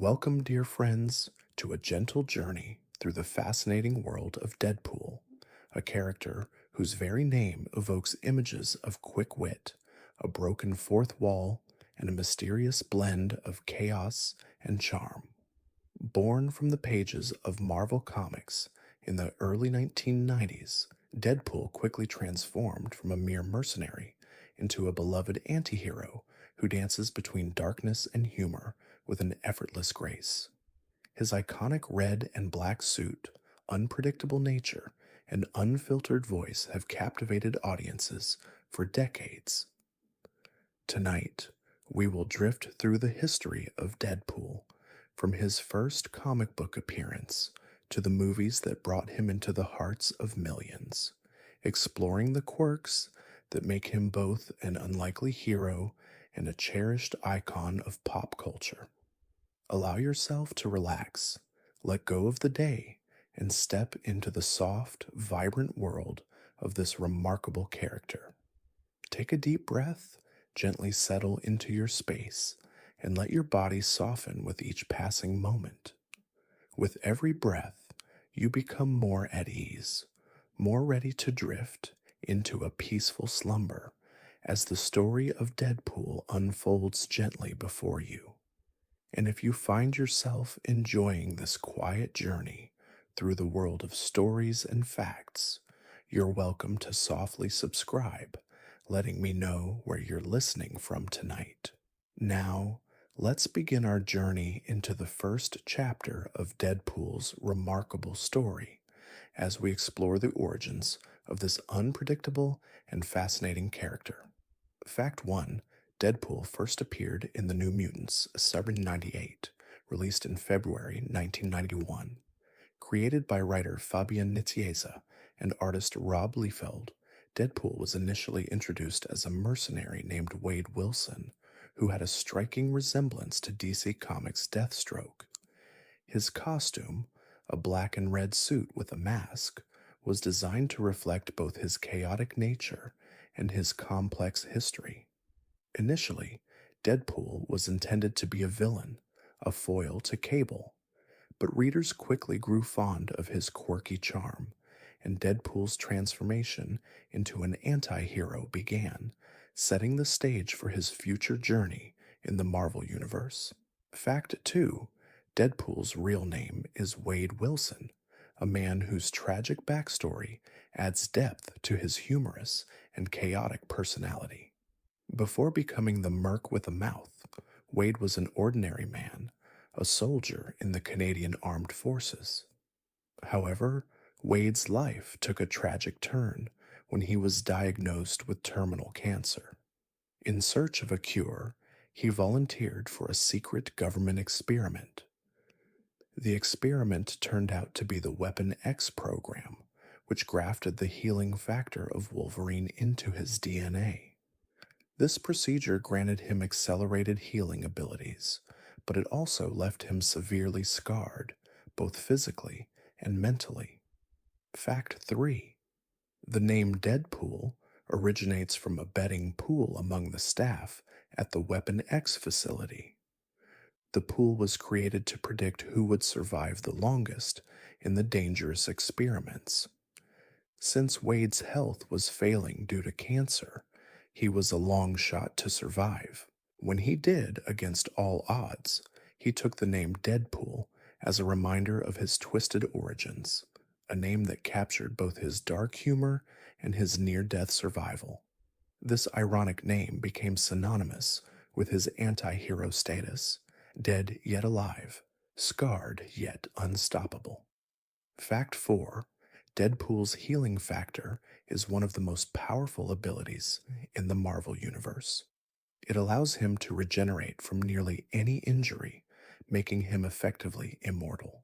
Welcome, dear friends, to a gentle journey through the fascinating world of Deadpool, a character whose very name evokes images of quick wit, a broken fourth wall, and a mysterious blend of chaos and charm. Born from the pages of Marvel Comics in the early 1990s, Deadpool quickly transformed from a mere mercenary into a beloved antihero who dances between darkness and humor with an effortless grace. His iconic red and black suit, unpredictable nature, and unfiltered voice have captivated audiences for decades. Tonight, we will drift through the history of Deadpool, from his first comic book appearance to the movies that brought him into the hearts of millions, exploring the quirks that make him both an unlikely hero and a cherished icon of pop culture. Allow yourself to relax, let go of the day, and step into the soft, vibrant world of this remarkable character. Take a deep breath, gently settle into your space, and let your body soften with each passing moment. With every breath, you become more at ease, more ready to drift into a peaceful slumber as the story of Deadpool unfolds gently before you. And if you find yourself enjoying this quiet journey through the world of stories and facts, you're welcome to softly subscribe, letting me know where you're listening from tonight. Now, let's begin our journey into the first chapter of Deadpool's remarkable story as we explore the origins of this unpredictable and fascinating character. Fact 1. Deadpool first appeared in The New Mutants, 798, released in February 1991. Created by writer Fabian Nicieza and artist Rob Liefeld, Deadpool was initially introduced as a mercenary named Wade Wilson, who had a striking resemblance to DC Comics' Deathstroke. His costume, a black and red suit with a mask, was designed to reflect both his chaotic nature and his complex history. Initially, Deadpool was intended to be a villain, a foil to Cable, but readers quickly grew fond of his quirky charm, and Deadpool's transformation into an anti-hero began, setting the stage for his future journey in the Marvel Universe. Fact 2. Deadpool's real name is Wade Wilson, a man whose tragic backstory adds depth to his humorous and chaotic personality. Before becoming the Merc with a Mouth, Wade was an ordinary man, a soldier in the Canadian Armed Forces. However, Wade's life took a tragic turn when he was diagnosed with terminal cancer. In search of a cure, he volunteered for a secret government experiment. The experiment turned out to be the Weapon X program, which grafted the healing factor of Wolverine into his DNA. This procedure granted him accelerated healing abilities, but it also left him severely scarred, both physically and mentally. Fact 3. The name Deadpool originates from a betting pool among the staff at the Weapon X facility. The pool was created to predict who would survive the longest in the dangerous experiments. Since Wade's health was failing due to cancer, he was a long shot to survive. When he did, against all odds, he took the name Deadpool as a reminder of his twisted origins, a name that captured both his dark humor and his near-death survival. This ironic name became synonymous with his anti-hero status, dead yet alive, scarred yet unstoppable. Fact 4. Deadpool's healing factor is one of the most powerful abilities in the Marvel Universe. It allows him to regenerate from nearly any injury, making him effectively immortal.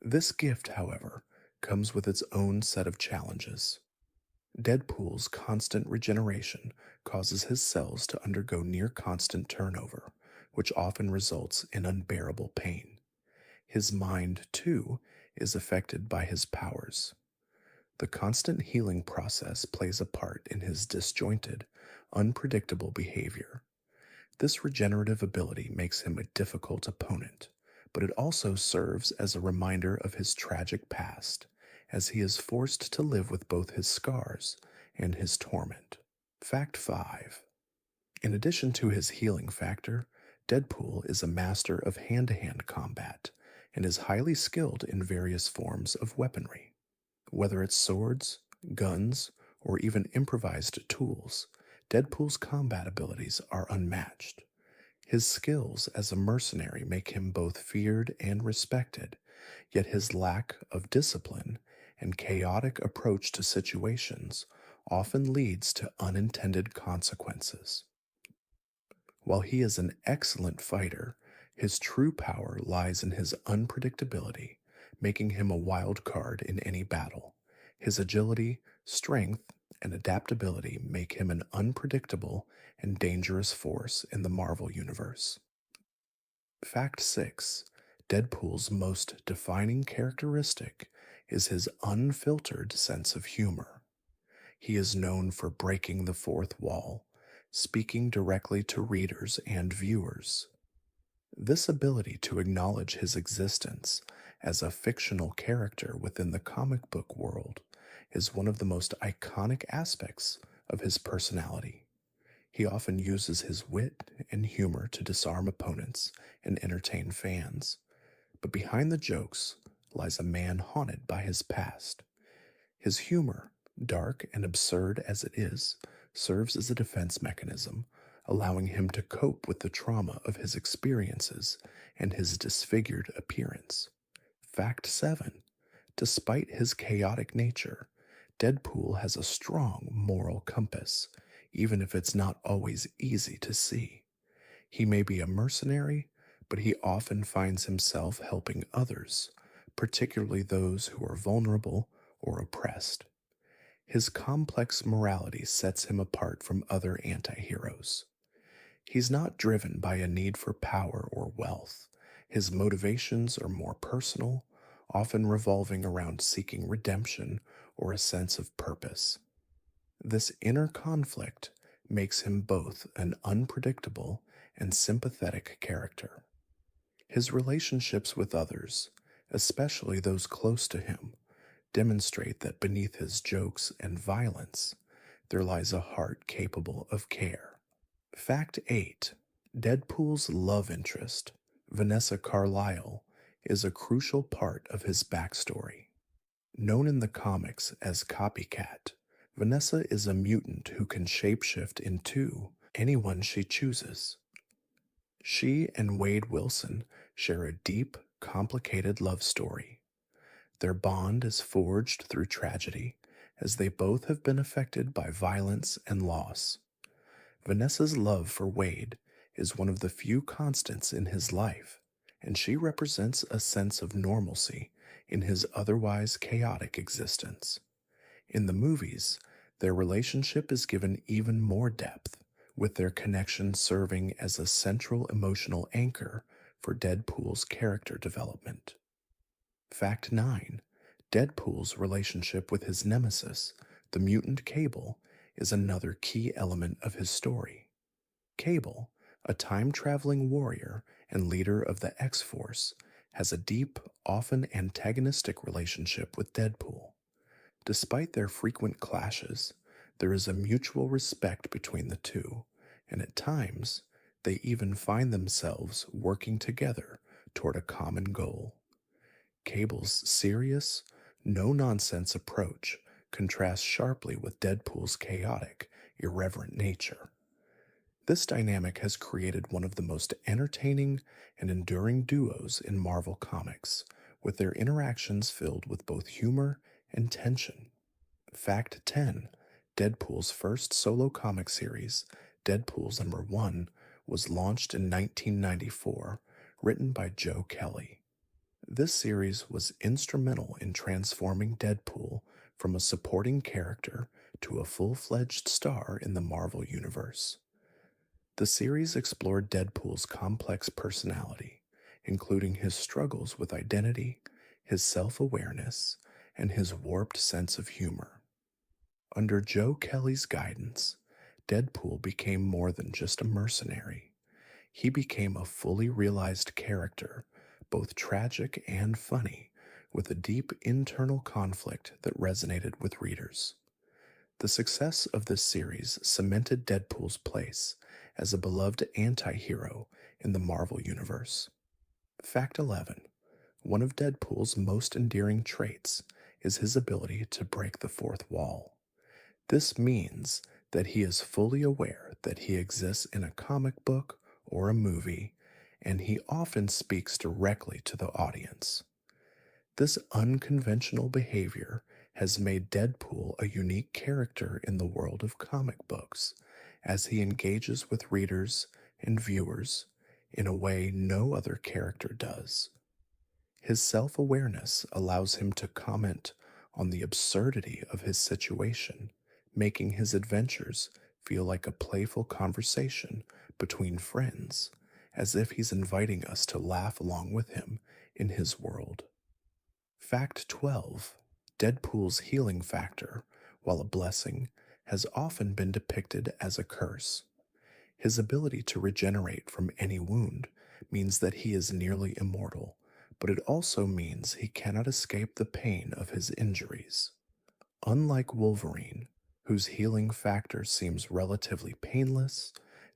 This gift, however, comes with its own set of challenges. Deadpool's constant regeneration causes his cells to undergo near constant turnover, which often results in unbearable pain. His mind, too, is affected by his powers. The constant healing process plays a part in his disjointed, unpredictable behavior. This regenerative ability makes him a difficult opponent, but it also serves as a reminder of his tragic past, as he is forced to live with both his scars and his torment. Fact 5. In addition to his healing factor, Deadpool is a master of hand to hand combat and is highly skilled in various forms of weaponry. Whether it's swords, guns, or even improvised tools, Deadpool's combat abilities are unmatched. His skills as a mercenary make him both feared and respected, yet his lack of discipline and chaotic approach to situations often leads to unintended consequences. While he is an excellent fighter, his true power lies in his unpredictability, making him a wild card in any battle. His agility, strength, and adaptability make him an unpredictable and dangerous force in the Marvel Universe. Fact 6. Deadpool's most defining characteristic is his unfiltered sense of humor. He is known for breaking the fourth wall, speaking directly to readers and viewers. This ability to acknowledge his existence as a fictional character within the comic book world is one of the most iconic aspects of his personality. He often uses his wit and humor to disarm opponents and entertain fans, but behind the jokes lies a man haunted by his past. His humor, dark and absurd as it is, serves as a defense mechanism, allowing him to cope with the trauma of his experiences and his disfigured appearance. Fact 7. Despite his chaotic nature, Deadpool has a strong moral compass, even if it's not always easy to see. He may be a mercenary, but he often finds himself helping others, particularly those who are vulnerable or oppressed. His complex morality sets him apart from other anti-heroes. He's not driven by a need for power or wealth. His motivations are more personal, often revolving around seeking redemption or a sense of purpose. This inner conflict makes him both an unpredictable and sympathetic character. His relationships with others, especially those close to him, demonstrate that beneath his jokes and violence, there lies a heart capable of care. Fact 8. Deadpool's love interest, Vanessa Carlyle, is a crucial part of his backstory. Known in the comics as Copycat, Vanessa is a mutant who can shapeshift into anyone she chooses. She and Wade Wilson share a deep, complicated love story. Their bond is forged through tragedy, as they both have been affected by violence and loss. Vanessa's love for Wade is one of the few constants in his life, and she represents a sense of normalcy in his otherwise chaotic existence. In the movies, their relationship is given even more depth, with their connection serving as a central emotional anchor for Deadpool's character development. Fact 9. Deadpool's relationship with his nemesis, the mutant Cable, is another key element of his story. Cable, a time-traveling warrior and leader of the X-Force, has a deep, often antagonistic relationship with Deadpool. Despite their frequent clashes, there is a mutual respect between the two, and at times, they even find themselves working together toward a common goal. Cable's serious, no-nonsense approach contrasts sharply with Deadpool's chaotic, irreverent nature. This dynamic has created one of the most entertaining and enduring duos in Marvel Comics, with their interactions filled with both humor and tension. Fact 10. Deadpool's first solo comic series, Deadpool's #1, was launched in 1994, written by Joe Kelly. This series was instrumental in transforming Deadpool from a supporting character to a full-fledged star in the Marvel Universe. The series explored Deadpool's complex personality, including his struggles with identity, his self-awareness, and his warped sense of humor. Under Joe Kelly's guidance, Deadpool became more than just a mercenary. He became a fully realized character, both tragic and funny, with a deep internal conflict that resonated with readers. The success of this series cemented Deadpool's place as a beloved anti hero in the Marvel Universe. Fact 11. One of Deadpool's most endearing traits is his ability to break the fourth wall. This means that he is fully aware that he exists in a comic book or a movie, and he often speaks directly to the audience. This unconventional behavior has made Deadpool a unique character in the world of comic books, as he engages with readers and viewers in a way no other character does. His self awareness allows him to comment on the absurdity of his situation, making his adventures feel like a playful conversation between friends, as if he's inviting us to laugh along with him in his world. Fact 12. Deadpool's healing factor, while a blessing, has often been depicted as a curse. His ability to regenerate from any wound means that he is nearly immortal, but it also means he cannot escape the pain of his injuries. Unlike Wolverine, whose healing factor seems relatively painless,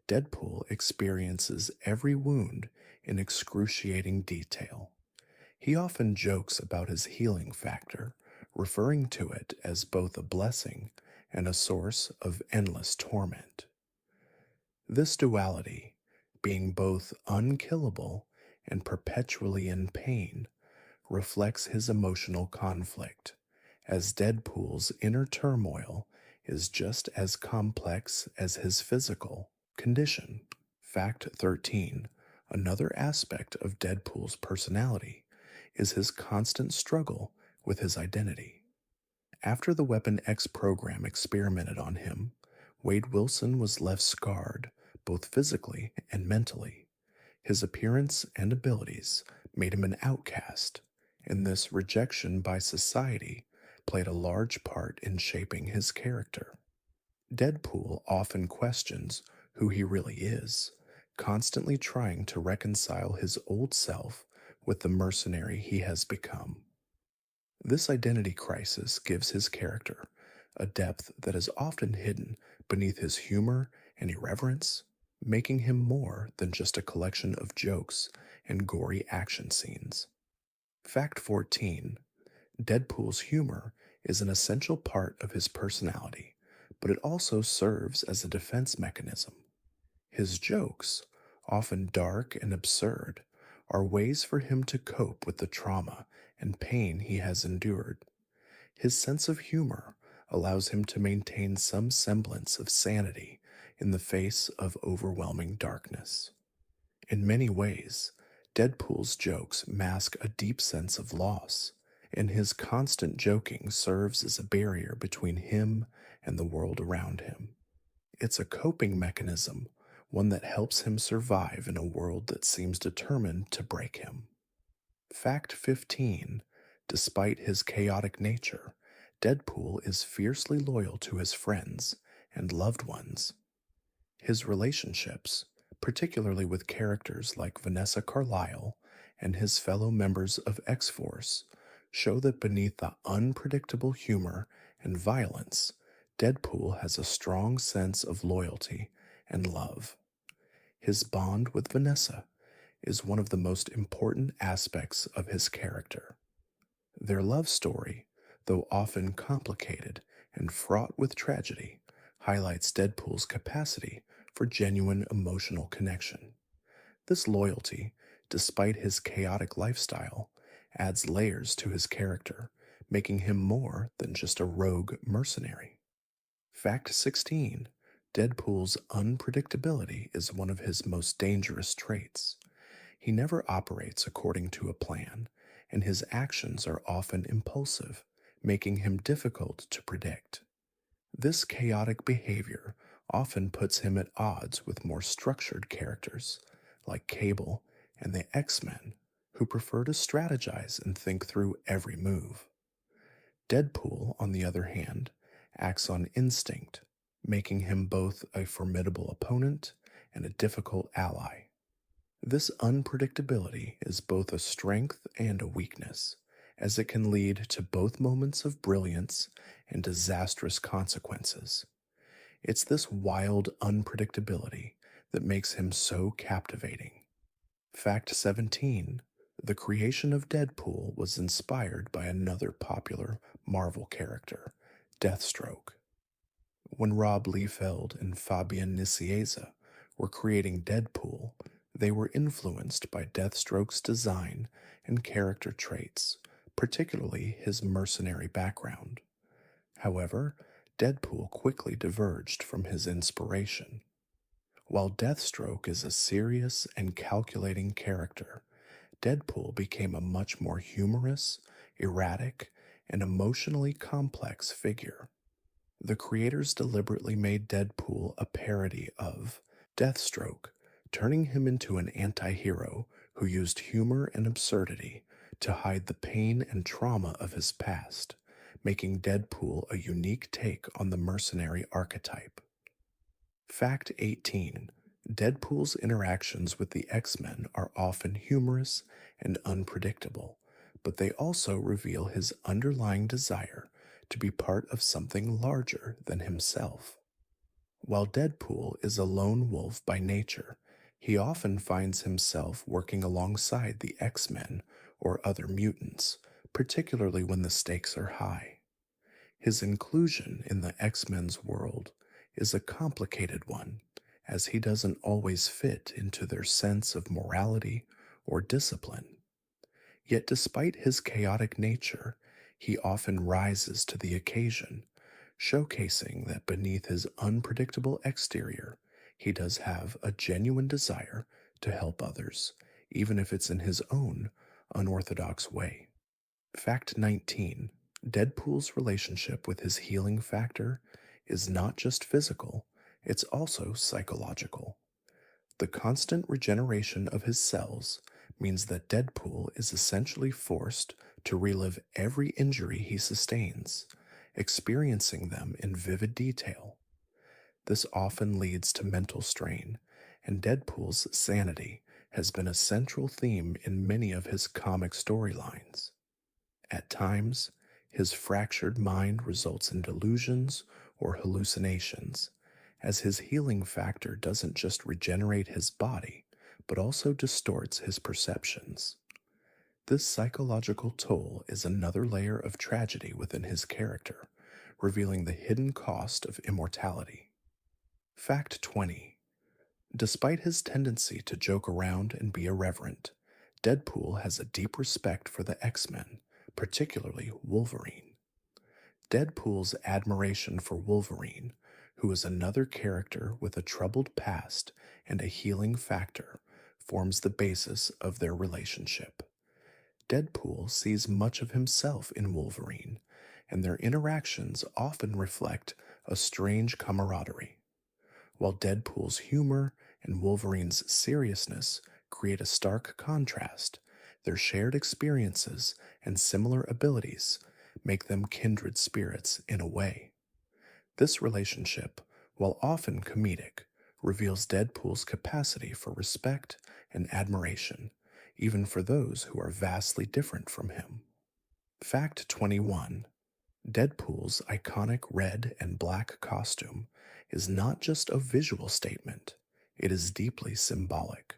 Deadpool experiences every wound in excruciating detail. He often jokes about his healing factor, referring to it as both a blessing and a source of endless torment. This duality, being both unkillable and perpetually in pain, reflects his emotional conflict, as Deadpool's inner turmoil is just as complex as his physical condition. Fact 13. Another aspect of Deadpool's personality is his constant struggle with his identity. After the Weapon X program experimented on him, Wade Wilson was left scarred both physically and mentally. His appearance and abilities made him an outcast, and this rejection by society played a large part in shaping his character. Deadpool often questions who he really is, constantly trying to reconcile his old self with the mercenary he has become. This identity crisis gives his character a depth that is often hidden beneath his humor and irreverence, making him more than just a collection of jokes and gory action scenes. Fact 14. Deadpool's humor is an essential part of his personality, but it also serves as a defense mechanism. His jokes, often dark and absurd, are ways for him to cope with the trauma and pain he has endured. His sense of humor allows him to maintain some semblance of sanity in the face of overwhelming darkness. In many ways, Deadpool's jokes mask a deep sense of loss, and his constant joking serves as a barrier between him and the world around him. It's a coping mechanism, one that helps him survive in a world that seems determined to break him. Fact 15. Despite his chaotic nature, Deadpool is fiercely loyal to his friends and loved ones. His relationships, particularly with characters like Vanessa Carlyle and his fellow members of X-Force, show that beneath the unpredictable humor and violence, Deadpool has a strong sense of loyalty and love. His bond with Vanessa is one of the most important aspects of his character. Their love story, though often complicated and fraught with tragedy, highlights Deadpool's capacity for genuine emotional connection. This loyalty, despite his chaotic lifestyle, adds layers to his character, making him more than just a rogue mercenary. Fact 16. Deadpool's unpredictability is one of his most dangerous traits. He never operates according to a plan, and his actions are often impulsive, making him difficult to predict. This chaotic behavior often puts him at odds with more structured characters, like Cable and the X-Men, who prefer to strategize and think through every move. Deadpool, on the other hand, acts on instinct, making him both a formidable opponent and a difficult ally. This unpredictability is both a strength and a weakness, as it can lead to both moments of brilliance and disastrous consequences. It's this wild unpredictability that makes him so captivating. Fact 17: the creation of Deadpool was inspired by another popular Marvel character, Deathstroke. When Rob Liefeld and Fabian Nicieza were creating Deadpool, they were influenced by Deathstroke's design and character traits, particularly his mercenary background. However, Deadpool quickly diverged from his inspiration. While Deathstroke is a serious and calculating character, Deadpool became a much more humorous, erratic, and emotionally complex figure. The creators deliberately made Deadpool a parody of Deathstroke, turning him into an anti hero who used humor and absurdity to hide the pain and trauma of his past, making Deadpool a unique take on the mercenary archetype. Fact 18: Deadpool's interactions with the X-Men are often humorous and unpredictable, but they also reveal his underlying desire to be part of something larger than himself. While Deadpool is a lone wolf by nature, he often finds himself working alongside the X-Men or other mutants, particularly when the stakes are high. His inclusion in the X-Men's world is a complicated one, as he doesn't always fit into their sense of morality or discipline. Yet, despite his chaotic nature, he often rises to the occasion, showcasing that beneath his unpredictable exterior, he does have a genuine desire to help others, even if it's in his own unorthodox way. Fact 19: Deadpool's relationship with his healing factor is not just physical, it's also psychological. The constant regeneration of his cells means that Deadpool is essentially forced to relive every injury he sustains, experiencing them in vivid detail. This often leads to mental strain, and Deadpool's sanity has been a central theme in many of his comic storylines. At times, his fractured mind results in delusions or hallucinations, as his healing factor doesn't just regenerate his body, but also distorts his perceptions. This psychological toll is another layer of tragedy within his character, revealing the hidden cost of immortality. Fact 20: despite his tendency to joke around and be irreverent, Deadpool has a deep respect for the X-Men, particularly Wolverine. Deadpool's admiration for Wolverine, who is another character with a troubled past and a healing factor, forms the basis of their relationship. Deadpool sees much of himself in Wolverine, and their interactions often reflect a strange camaraderie. While Deadpool's humor and Wolverine's seriousness create a stark contrast, their shared experiences and similar abilities make them kindred spirits in a way. This relationship, while often comedic, reveals Deadpool's capacity for respect and admiration, even for those who are vastly different from him. Fact 21: Deadpool's iconic red and black costume is not just a visual statement, it is deeply symbolic.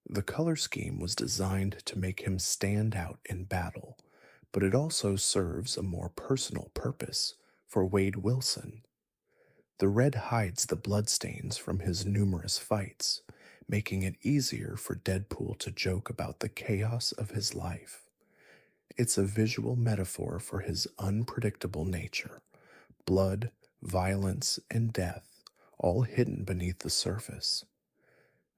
The color scheme was designed to make him stand out in battle, but it also serves a more personal purpose for Wade Wilson. The red hides the bloodstains from his numerous fights, making it easier for Deadpool to joke about the chaos of his life. It's a visual metaphor for his unpredictable nature: blood, violence, and death, all hidden beneath the surface.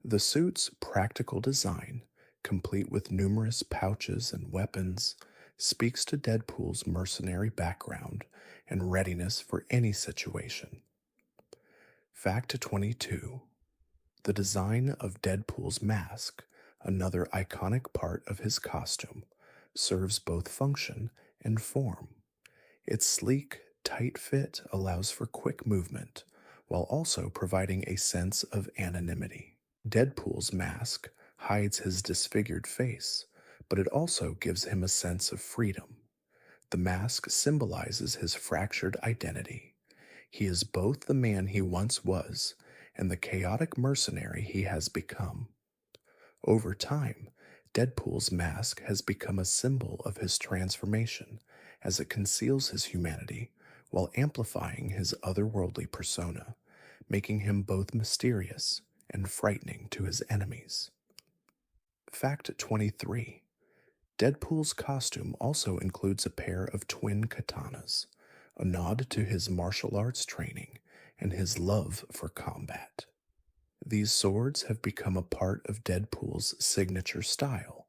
The suit's practical design, complete with numerous pouches and weapons, speaks to Deadpool's mercenary background and readiness for any situation. Fact 22: the design of Deadpool's mask, another iconic part of his costume, serves both function and form. Its sleek, tight fit allows for quick movement, while also providing a sense of anonymity. Deadpool's mask, hides his disfigured face, but it also gives him a sense of freedom. The mask symbolizes his fractured identity. He is both the man he once was and the chaotic mercenary he has become. Over time, Deadpool's mask has become a symbol of his transformation as it conceals his humanity while amplifying his otherworldly persona, making him both mysterious and frightening to his enemies. Fact 23. Deadpool's costume also includes a pair of twin katanas, a nod to his martial arts training and his love for combat. These swords have become a part of Deadpool's signature style,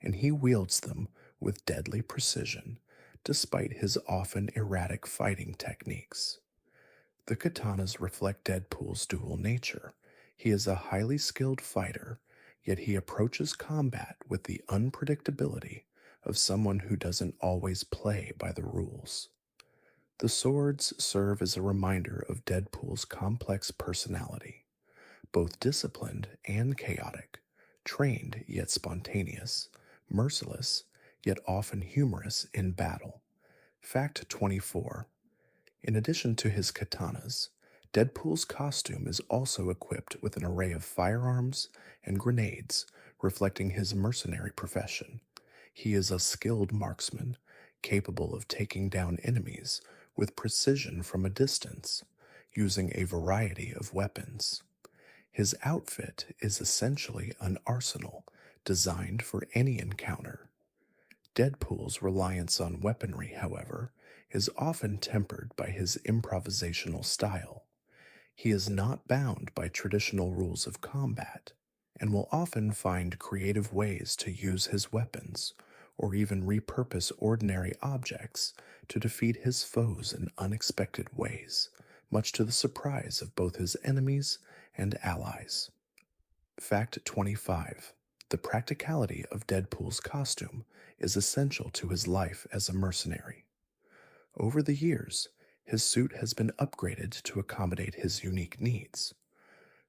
and he wields them with deadly precision, despite his often erratic fighting techniques. The katanas reflect Deadpool's dual nature. He is a highly skilled fighter, yet he approaches combat with the unpredictability of someone who doesn't always play by the rules. The swords serve as a reminder of Deadpool's complex personality, both disciplined and chaotic, trained yet spontaneous, merciless yet often humorous in battle. Fact 24. In addition to his katanas, Deadpool's costume is also equipped with an array of firearms and grenades, reflecting his mercenary profession. He is a skilled marksman, capable of taking down enemies with precision from a distance, using a variety of weapons. His outfit is essentially an arsenal designed for any encounter. Deadpool's reliance on weaponry, however, is often tempered by his improvisational style. He is not bound by traditional rules of combat and will often find creative ways to use his weapons or even repurpose ordinary objects to defeat his foes in unexpected ways, much to the surprise of both his enemies and allies. Fact 25. The practicality of Deadpool's costume is essential to his life as a mercenary. Over the years, his suit has been upgraded to accommodate his unique needs.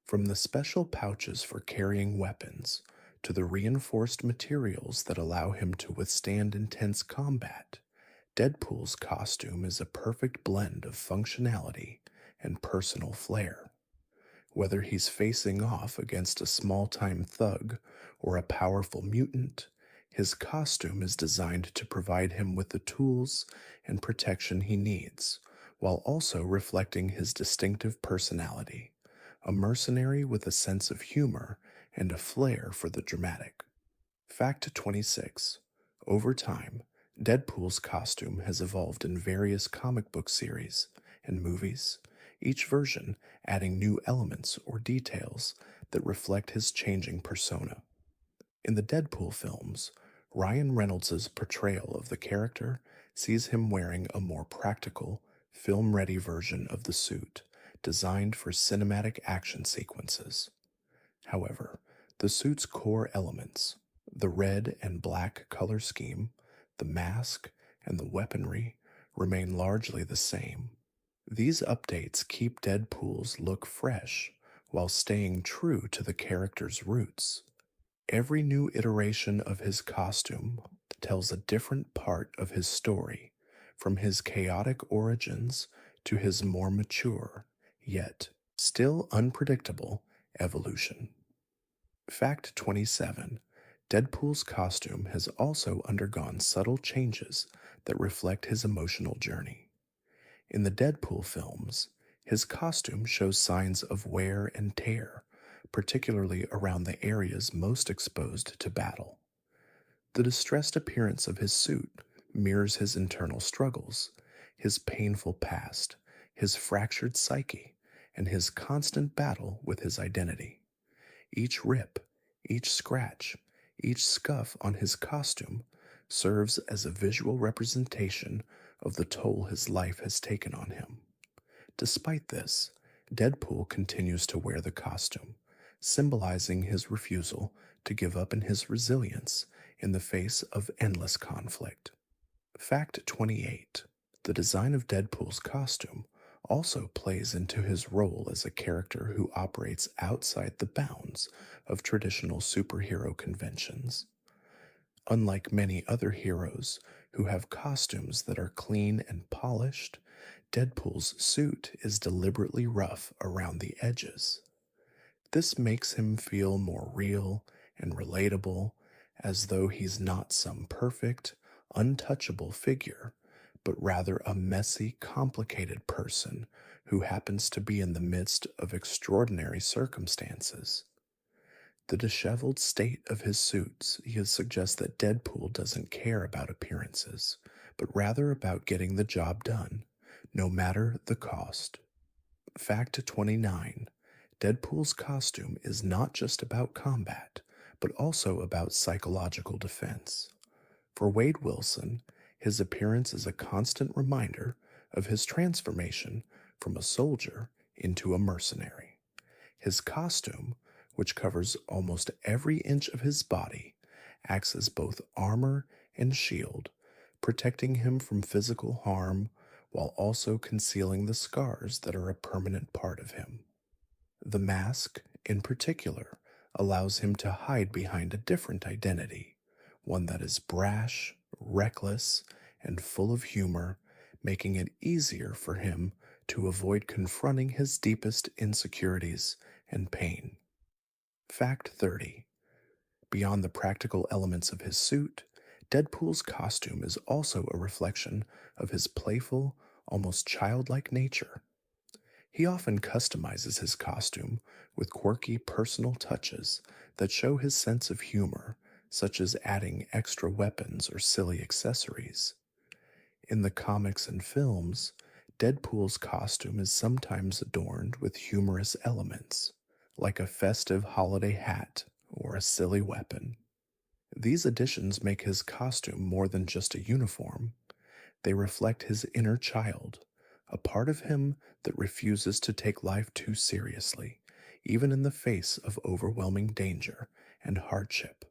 From the special pouches for carrying weapons to the reinforced materials that allow him to withstand intense combat, Deadpool's costume is a perfect blend of functionality and personal flair. Whether he's facing off against a small time thug or a powerful mutant, his costume is designed to provide him with the tools and protection he needs, while also reflecting his distinctive personality, a mercenary with a sense of humor and a flair for the dramatic. Fact 26. Over time, Deadpool's costume has evolved in various comic book series and movies, each version adding new elements or details that reflect his changing persona. In the Deadpool films, Ryan Reynolds' portrayal of the character sees him wearing a more practical, film-ready version of the suit designed for cinematic action sequences. However, the suit's core elements, the red and black color scheme, the mask, and the weaponry, remain largely the same. These updates keep Deadpool's look fresh while staying true to the character's roots. Every new iteration of his costume tells a different part of his story, from his chaotic origins to his more mature, yet still unpredictable, evolution. Fact 27. Deadpool's costume has also undergone subtle changes that reflect his emotional journey. In the Deadpool films, his costume shows signs of wear and tear, particularly around the areas most exposed to battle. The distressed appearance of his suit mirrors his internal struggles, his painful past, his fractured psyche, and his constant battle with his identity. Each rip, each scratch, each scuff on his costume serves as a visual representation of the toll his life has taken on him. Despite this, Deadpool continues to wear the costume, symbolizing his refusal to give up and his resilience in the face of endless conflict. Fact 28. The design of Deadpool's costume also plays into his role as a character who operates outside the bounds of traditional superhero conventions. Unlike many other heroes who have costumes that are clean and polished, Deadpool's suit is deliberately rough around the edges. This makes him feel more real and relatable, as though he's not some perfect, untouchable figure, but rather a messy, complicated person who happens to be in the midst of extraordinary circumstances. The disheveled state of his suits suggests that Deadpool doesn't care about appearances, but rather about getting the job done, no matter the cost. Fact 29: Deadpool's costume is not just about combat, but also about psychological defense. For Wade Wilson, his appearance is a constant reminder of his transformation from a soldier into a mercenary. His costume, which covers almost every inch of his body, acts as both armor and shield, protecting him from physical harm while also concealing the scars that are a permanent part of him. The mask, in particular, allows him to hide behind a different identity, one that is brash, reckless, and full of humor, making it easier for him to avoid confronting his deepest insecurities and pain. Fact 30: Beyond the practical elements of his suit, Deadpool's costume is also a reflection of his playful, almost childlike nature. He often customizes his costume with quirky personal touches that show his sense of humor, such as adding extra weapons or silly accessories. In the comics and films, Deadpool's costume is sometimes adorned with humorous elements, like a festive holiday hat or a silly weapon. These additions make his costume more than just a uniform. They reflect his inner child, a part of him that refuses to take life too seriously, even in the face of overwhelming danger and hardship.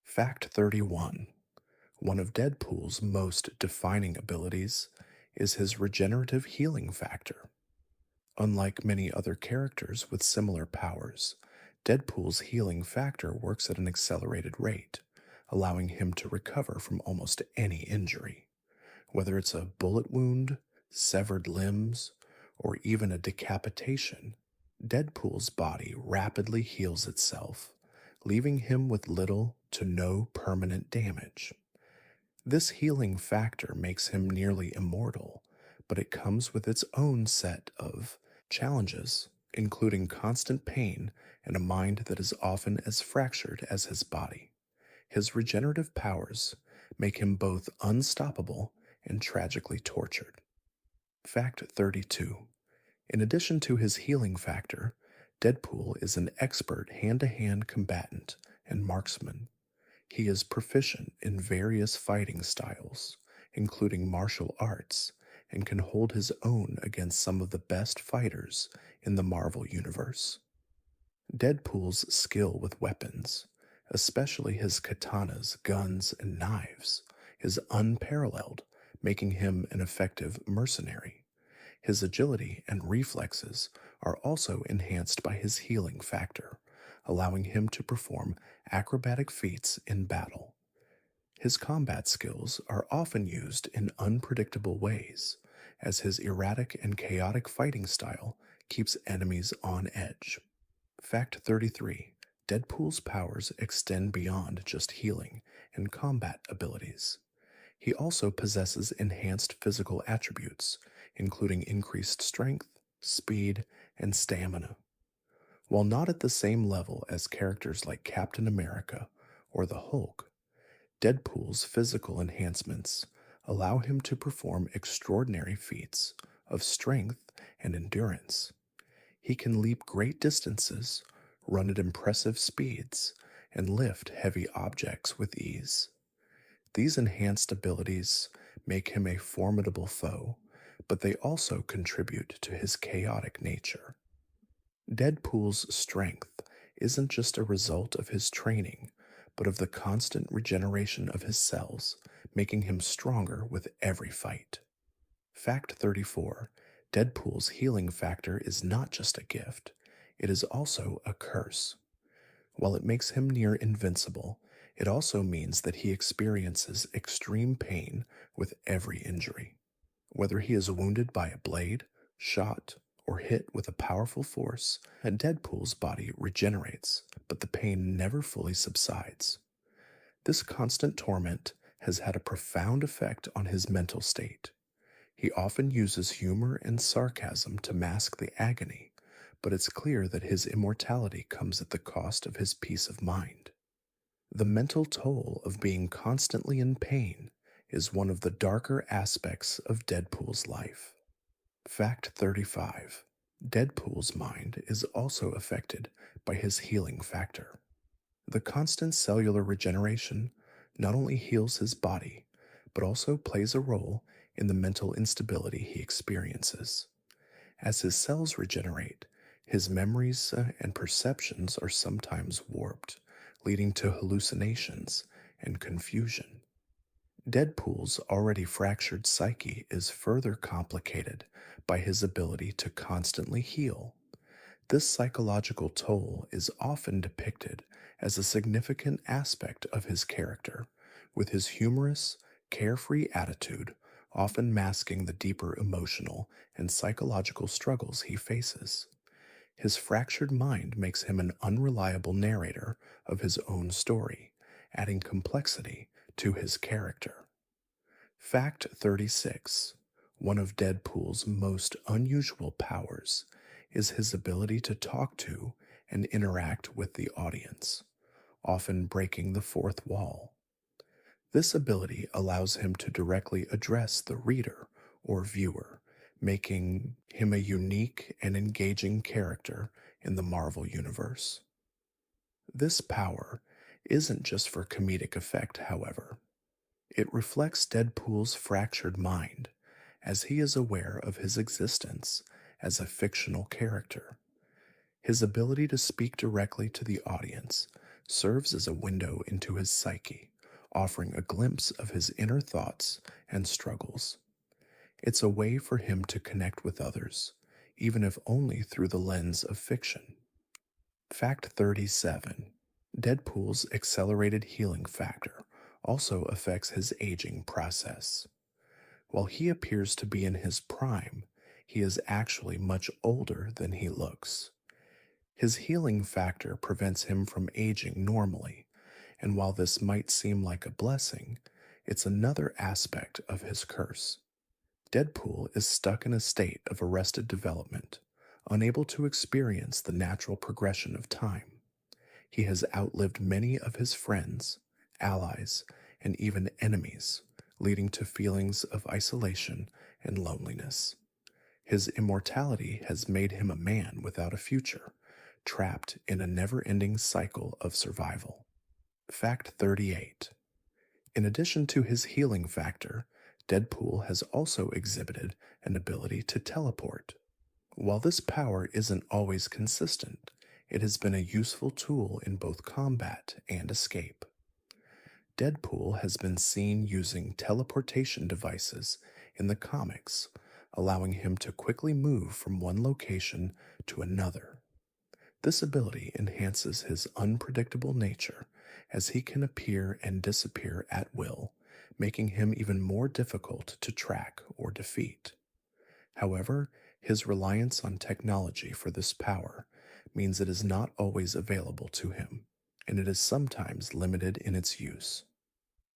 Fact 31: One of Deadpool's most defining abilities is his regenerative healing factor. Unlike many other characters with similar powers, Deadpool's healing factor works at an accelerated rate, allowing him to recover from almost any injury. Whether it's a bullet wound, severed limbs, or even a decapitation, Deadpool's body rapidly heals itself, leaving him with little to no permanent damage. This healing factor makes him nearly immortal, but it comes with its own set of challenges, including constant pain and a mind that is often as fractured as his body. His regenerative powers make him both unstoppable and tragically tortured. Fact 32: In addition to his healing factor, Deadpool is an expert hand to hand combatant and marksman. He is proficient in various fighting styles, including martial arts, and can hold his own against some of the best fighters in the Marvel Universe. Deadpool's skill with weapons, especially his katanas, guns, and knives, is unparalleled, making him an effective mercenary. His agility and reflexes are also enhanced by his healing factor, allowing him to perform acrobatic feats in battle. His combat skills are often used in unpredictable ways, as his erratic and chaotic fighting style keeps enemies on edge. Fact 33: Deadpool's powers extend beyond just healing and combat abilities. He also possesses enhanced physical attributes, including increased strength, speed, and stamina. While not at the same level as characters like Captain America or the Hulk, Deadpool's physical enhancements allow him to perform extraordinary feats of strength and endurance. He can leap great distances, run at impressive speeds, and lift heavy objects with ease. These enhanced abilities make him a formidable foe, but they also contribute to his chaotic nature. Deadpool's strength isn't just a result of his training, but of the constant regeneration of his cells, making him stronger with every fight. Fact 34: Deadpool's healing factor is not just a gift, it is also a curse. While it makes him near invincible, it also means that he experiences extreme pain with every injury. Whether he is wounded by a blade, shot, or hit with a powerful force, a Deadpool's body regenerates, but the pain never fully subsides. This constant torment has had a profound effect on his mental state. He often uses humor and sarcasm to mask the agony, but it's clear that his immortality comes at the cost of his peace of mind. The mental toll of being constantly in pain is one of the darker aspects of Deadpool's life. Fact 35. Deadpool's mind is also affected by his healing factor. The constant cellular regeneration not only heals his body, but also plays a role in the mental instability he experiences. As his cells regenerate, his memories and perceptions are sometimes warped, leading to hallucinations and confusion. Deadpool's already fractured psyche is further complicated by his ability to constantly heal. This psychological toll is often depicted as a significant aspect of his character, with his humorous, carefree attitude often masking the deeper emotional and psychological struggles he faces. His fractured mind makes him an unreliable narrator of his own story, adding complexity to his character. Fact 36. One of Deadpool's most unusual powers is his ability to talk to and interact with the audience, often breaking the fourth wall. This ability allows him to directly address the reader or viewer, making him a unique and engaging character in the Marvel Universe. This power isn't just for comedic effect, however. It reflects Deadpool's fractured mind, as he is aware of his existence as a fictional character. His ability to speak directly to the audience serves as a window into his psyche, offering a glimpse of his inner thoughts and struggles. It's a way for him to connect with others, even if only through the lens of fiction. Fact 37. Deadpool's accelerated healing factor also affects his aging process. While he appears to be in his prime, he is actually much older than he looks. His healing factor prevents him from aging normally, and while this might seem like a blessing, it's another aspect of his curse. Deadpool is stuck in a state of arrested development, unable to experience the natural progression of time. He has outlived many of his friends, allies, and even enemies, leading to feelings of isolation and loneliness. His immortality has made him a man without a future, trapped in a never-ending cycle of survival. Fact 38. In addition to his healing factor, Deadpool has also exhibited an ability to teleport. While this power isn't always consistent, it has been a useful tool in both combat and escape. Deadpool has been seen using teleportation devices in the comics, allowing him to quickly move from one location to another. This ability enhances his unpredictable nature, as he can appear and disappear at will, making him even more difficult to track or defeat. However, his reliance on technology for this power means it is not always available to him, and it is sometimes limited in its use.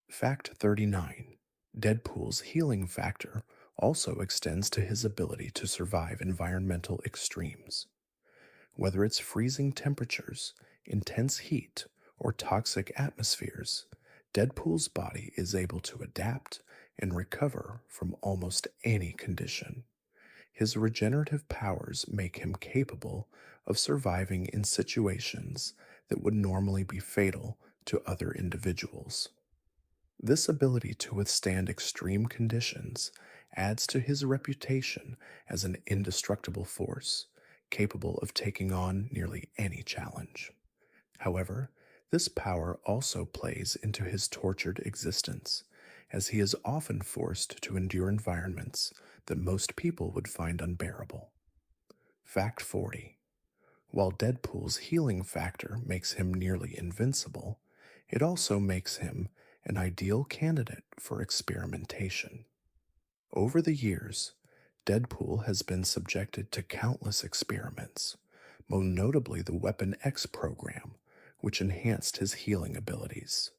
Fact 39. Deadpool's healing factor also extends to his ability to survive environmental extremes. Whether it's freezing temperatures, intense heat, or toxic atmospheres, Deadpool's body is able to adapt and recover from almost any condition. His regenerative powers make him capable of surviving in situations that would normally be fatal to other individuals. This ability to withstand extreme conditions adds to his reputation as an indestructible force, capable of taking on nearly any challenge. However, this power also plays into his tortured existence, as he is often forced to endure environments that most people would find unbearable. Fact 40. While Deadpool's healing factor makes him nearly invincible, it also makes him an ideal candidate for experimentation. Over the years, Deadpool has been subjected to countless experiments, most notably the Weapon X program, which enhanced his healing abilities.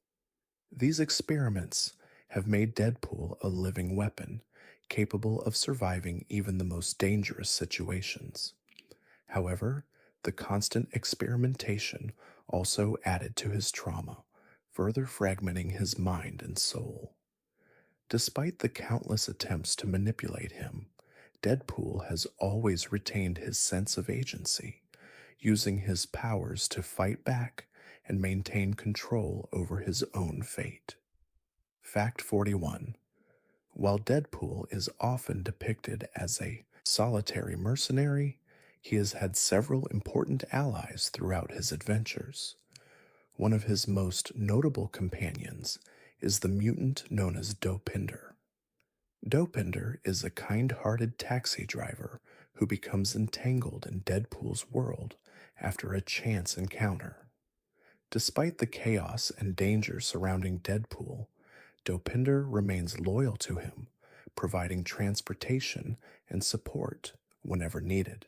These experiments have made Deadpool a living weapon, capable of surviving even the most dangerous situations. However, the constant experimentation also added to his trauma, further fragmenting his mind and soul. Despite the countless attempts to manipulate him, Deadpool has always retained his sense of agency, using his powers to fight back and maintain control over his own fate. Fact 41. While Deadpool is often depicted as a solitary mercenary, he has had several important allies throughout his adventures. One of his most notable companions is the mutant known as Dopinder. Dopinder is a kind-hearted taxi driver who becomes entangled in Deadpool's world after a chance encounter. Despite the chaos and danger surrounding Deadpool, Dopinder remains loyal to him, providing transportation and support whenever needed.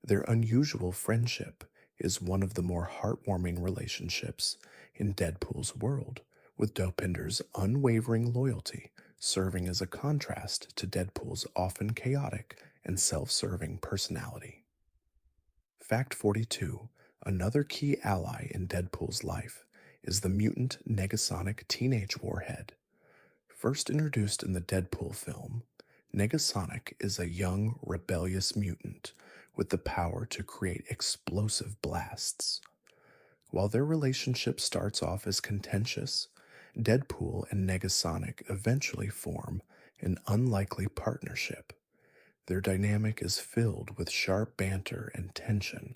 Their unusual friendship is one of the more heartwarming relationships in Deadpool's world, with Dopinder's unwavering loyalty serving as a contrast to Deadpool's often chaotic and self-serving personality. Fact 42. Another key ally in Deadpool's life is the mutant Negasonic teenage warhead. First introduced in the Deadpool film, Negasonic is a young, rebellious mutant with the power to create explosive blasts. While their relationship starts off as contentious, Deadpool and Negasonic eventually form an unlikely partnership. Their dynamic is filled with sharp banter and tension,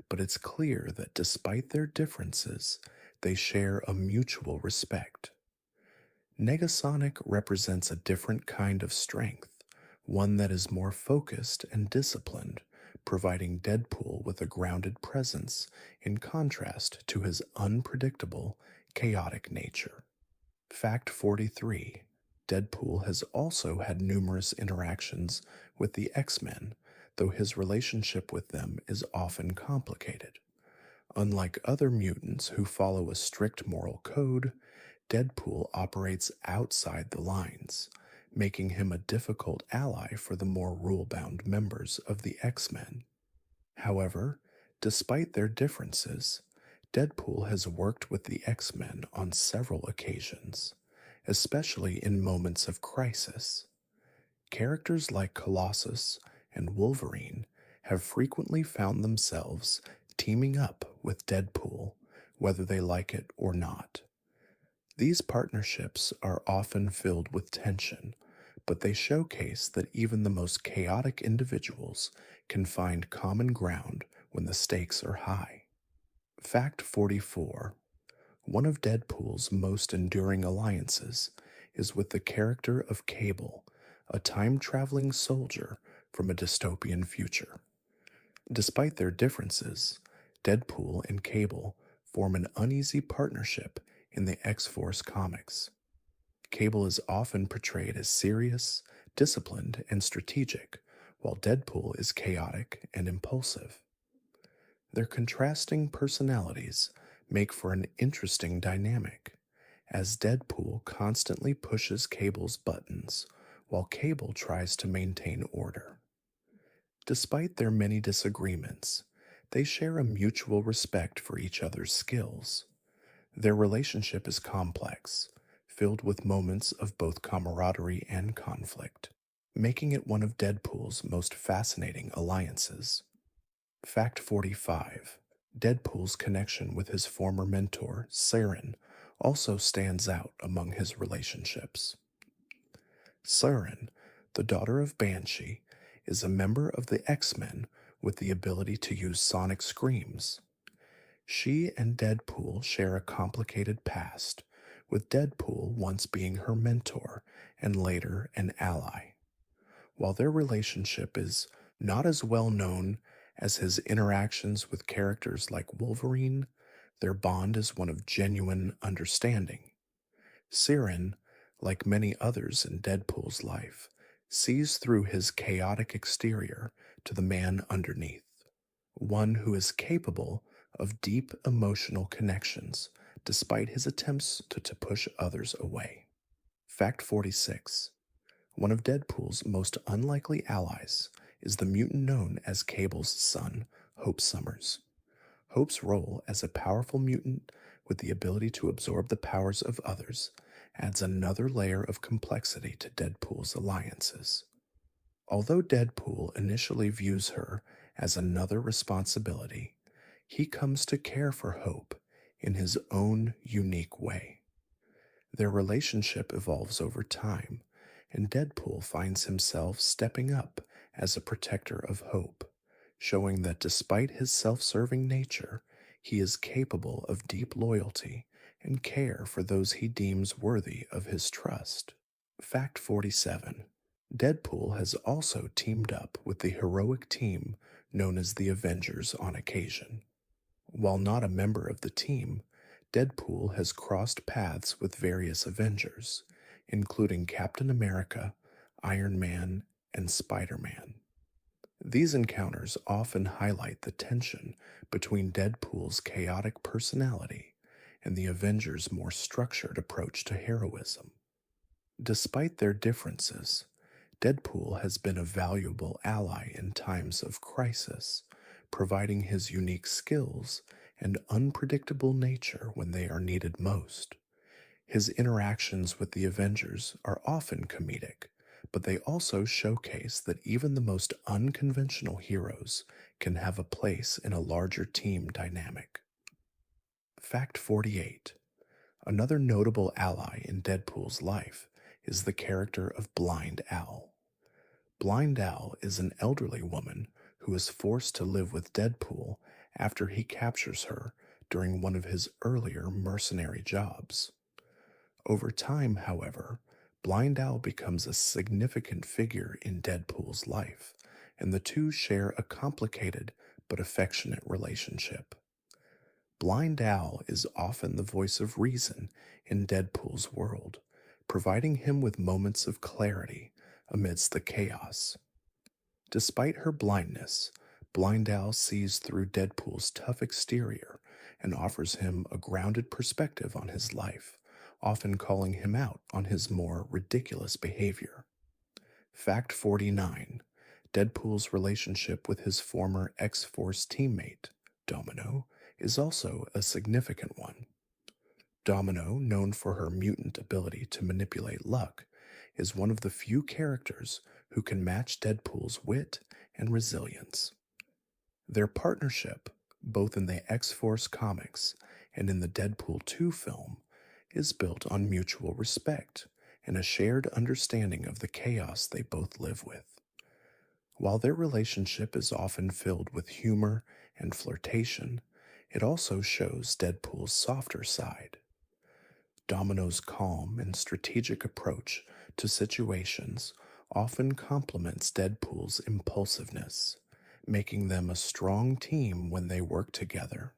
but it's clear that despite their differences, they share a mutual respect. Negasonic represents a different kind of strength, one that is more focused and disciplined, providing Deadpool with a grounded presence in contrast to his unpredictable, chaotic nature. Fact 43. Deadpool has also had numerous interactions with the X-Men, though his relationship with them is often complicated. Unlike other mutants who follow a strict moral code, Deadpool operates outside the lines, making him a difficult ally for the more rule-bound members of the X-Men. However, despite their differences, Deadpool has worked with the X-Men on several occasions, especially in moments of crisis. Characters like Colossus and Wolverine have frequently found themselves teaming up with Deadpool, whether they like it or not. These partnerships are often filled with tension, but they showcase that even the most chaotic individuals can find common ground when the stakes are high. Fact 44. One of Deadpool's most enduring alliances is with the character of Cable, a time-traveling soldier from a dystopian future. Despite their differences, Deadpool and Cable form an uneasy partnership in the X-Force comics. Cable is often portrayed as serious, disciplined, and strategic, while Deadpool is chaotic and impulsive. Their contrasting personalities make for an interesting dynamic, as Deadpool constantly pushes Cable's buttons, while Cable tries to maintain order. Despite their many disagreements, they share a mutual respect for each other's skills. Their relationship is complex, filled with moments of both camaraderie and conflict, making it one of Deadpool's most fascinating alliances. Fact 45. Deadpool's connection with his former mentor, Saren, also stands out among his relationships. Saren, the daughter of Banshee, is a member of the X-Men with the ability to use sonic screams. She and Deadpool share a complicated past, with Deadpool once being her mentor and later an ally. While their relationship is not as well known as his interactions with characters like Wolverine, their bond is one of genuine understanding. Siren, like many others in Deadpool's life, sees through his chaotic exterior to the man underneath, one who is capable of deep emotional connections despite his attempts to push others away. Fact 46. One of Deadpool's most unlikely allies is the mutant known as Cable's son, Hope Summers. Hope's role as a powerful mutant with the ability to absorb the powers of others adds another layer of complexity to Deadpool's alliances. Although Deadpool initially views her as another responsibility, he comes to care for Hope in his own unique way. Their relationship evolves over time, and Deadpool finds himself stepping up as a protector of Hope, showing that despite his self serving nature, he is capable of deep loyalty and care for those he deems worthy of his trust. Fact 47. Deadpool has also teamed up with the heroic team known as the Avengers on occasion. While not a member of the team, Deadpool has crossed paths with various Avengers, including Captain America, Iron Man, and Spider Man. These encounters often highlight the tension between Deadpool's chaotic personality and the Avengers' more structured approach to heroism. Despite their differences, Deadpool has been a valuable ally in times of crisis, providing his unique skills and unpredictable nature when they are needed most. His interactions with the Avengers are often comedic, but they also showcase that even the most unconventional heroes can have a place in a larger team dynamic. Fact 48. Another notable ally in Deadpool's life is the character of Blind Owl. Blind Owl is an elderly woman who is forced to live with Deadpool after he captures her during one of his earlier mercenary jobs. Over time, however, Blind Owl becomes a significant figure in Deadpool's life, and the two share a complicated but affectionate relationship. Blind Owl is often the voice of reason in Deadpool's world, providing him with moments of clarity amidst the chaos. Despite her blindness, Blind Owl sees through Deadpool's tough exterior and offers him a grounded perspective on his life, often calling him out on his more ridiculous behavior. Fact 49. Deadpool's relationship with his former X-Force teammate, Domino, is also a significant one. Domino, known for her mutant ability to manipulate luck, is one of the few characters who can match Deadpool's wit and resilience. Their partnership, both in the X-Force comics and in the Deadpool 2 film, is built on mutual respect and a shared understanding of the chaos they both live with. While their relationship is often filled with humor and flirtation, it also shows Deadpool's softer side. Domino's calm and strategic approach to situations often complements Deadpool's impulsiveness, making them a strong team when they work together.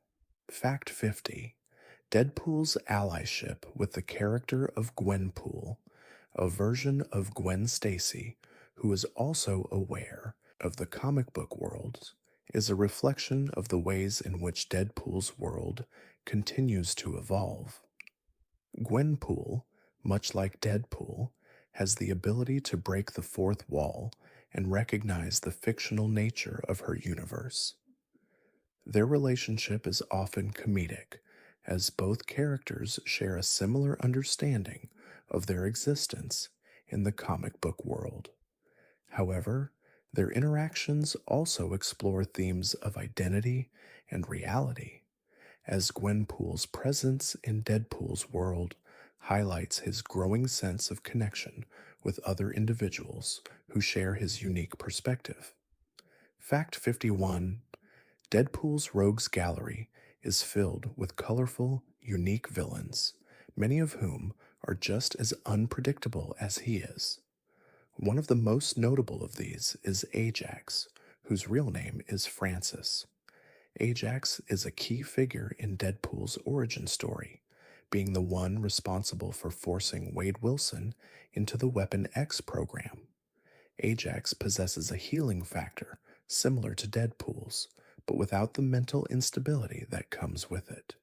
Fact 50. Deadpool's allyship with the character of Gwenpool, a version of Gwen Stacy who is also aware of the comic book worlds, is a reflection of the ways in which Deadpool's world continues to evolve. Gwenpool, much like Deadpool, has the ability to break the fourth wall and recognize the fictional nature of her universe. Their relationship is often comedic, as both characters share a similar understanding of their existence in the comic book world. However, their interactions also explore themes of identity and reality, as Gwenpool's presence in Deadpool's world highlights his growing sense of connection with other individuals who share his unique perspective. Fact 51. Deadpool's rogues gallery is filled with colorful, unique villains, many of whom are just as unpredictable as he is. One of the most notable of these is Ajax, whose real name is Francis. Ajax is a key figure in Deadpool's origin story, being the one responsible for forcing Wade Wilson into the Weapon X program. Ajax possesses a healing factor similar to Deadpool's, but without the mental instability that comes with it.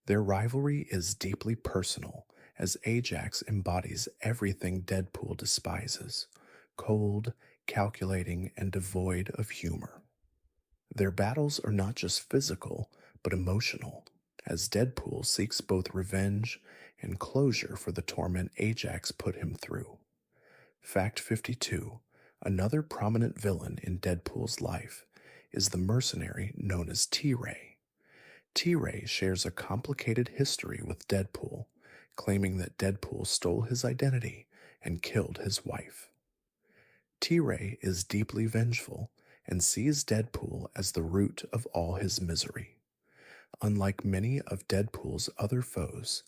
Their rivalry is deeply personal, as Ajax embodies everything Deadpool despises: cold, calculating, and devoid of humor. Their battles are not just physical, but emotional, as Deadpool seeks both revenge and closure for the torment Ajax put him through. Fact 52: another prominent villain in Deadpool's life is the mercenary known as T-Ray. T-Ray shares a complicated history with Deadpool, claiming that Deadpool stole his identity and killed his wife. T-Ray is deeply vengeful and sees Deadpool as the root of all his misery. Unlike many of Deadpool's other foes,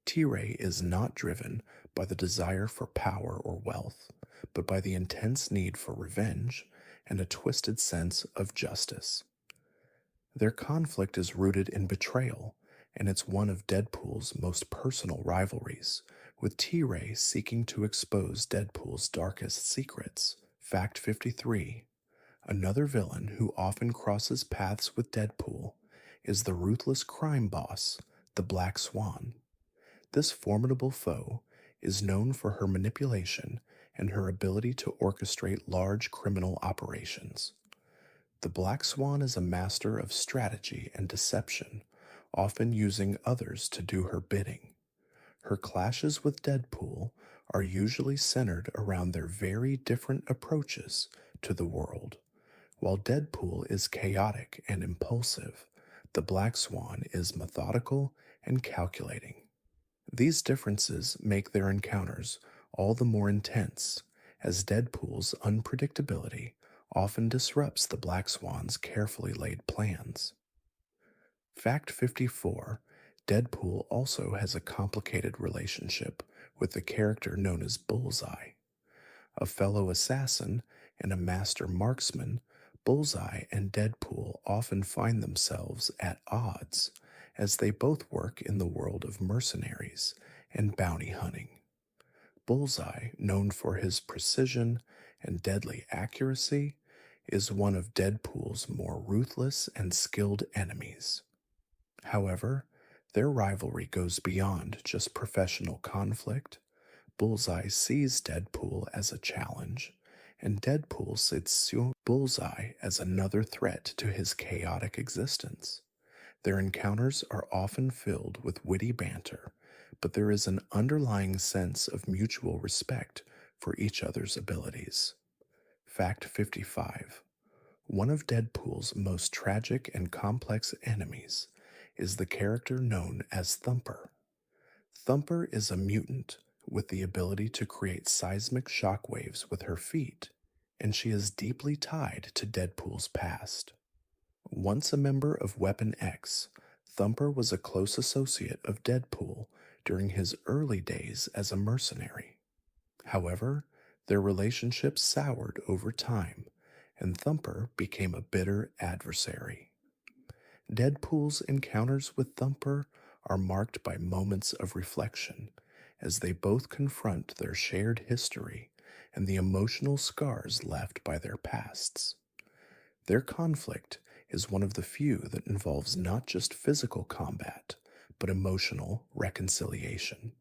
T-Ray is not driven by the desire for power or wealth, but by the intense need for revenge and a twisted sense of justice. Their conflict is rooted in betrayal, and it's one of Deadpool's most personal rivalries, with T-Ray seeking to expose Deadpool's darkest secrets. Fact 53: another villain who often crosses paths with Deadpool is the ruthless crime boss, the Black Swan. This formidable foe is known for her manipulation and her ability to orchestrate large criminal operations. The Black Swan is a master of strategy and deception, often using others to do her bidding. Her clashes with Deadpool are usually centered around their very different approaches to the world. While Deadpool is chaotic and impulsive, the Black Swan is methodical and calculating. These differences make their encounters all the more intense, as Deadpool's unpredictability often disrupts the Black Swan's carefully laid plans. Fact 54: Deadpool also has a complicated relationship with the character known as Bullseye. A fellow assassin and a master marksman, Bullseye and Deadpool often find themselves at odds, as they both work in the world of mercenaries and bounty hunting. Bullseye, known for his precision and deadly accuracy, is one of Deadpool's more ruthless and skilled enemies. However, their rivalry goes beyond just professional conflict. Bullseye sees Deadpool as a challenge, and Deadpool sees Bullseye as another threat to his chaotic existence. Their encounters are often filled with witty banter, but there is an underlying sense of mutual respect for each other's abilities. Fact 55: one of Deadpool's most tragic and complex enemies is the character known as Thumper. Thumper is a mutant with the ability to create seismic shockwaves with her feet, and she is deeply tied to Deadpool's past. Once a member of Weapon X, Thumper was a close associate of Deadpool during his early days as a mercenary. However, their relationship soured over time, and Thumper became a bitter adversary. Deadpool's encounters with Thumper are marked by moments of reflection, as they both confront their shared history and the emotional scars left by their pasts. Their conflict is one of the few that involves not just physical combat, but emotional reconciliation.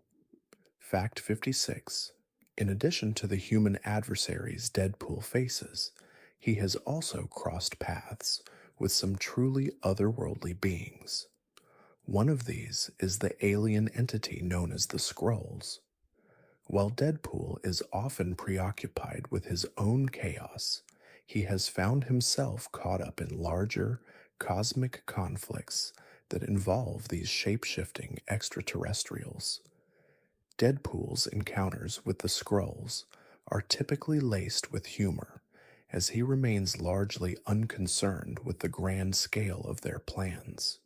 Fact 56: in addition to the human adversaries Deadpool faces, he has also crossed paths with some truly otherworldly beings. One of these is the alien entity known as the Skrulls. While Deadpool is often preoccupied with his own chaos, he has found himself caught up in larger, cosmic conflicts that involve these shape-shifting extraterrestrials. Deadpool's encounters with the Skrulls are typically laced with humor, as he remains largely unconcerned with the grand scale of their plans.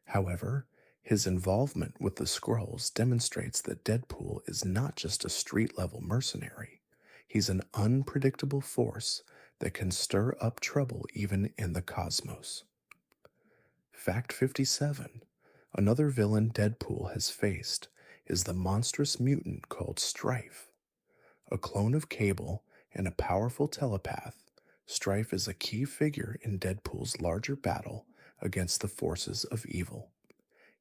However, His involvement with the Skrulls demonstrates that Deadpool is not just a street level mercenary, he's an unpredictable force that can stir up trouble even in the cosmos. Fact 57. Another villain Deadpool has faced is the monstrous mutant called Strife. A clone of Cable and a powerful telepath, Strife is a key figure in Deadpool's larger battle against the forces of evil.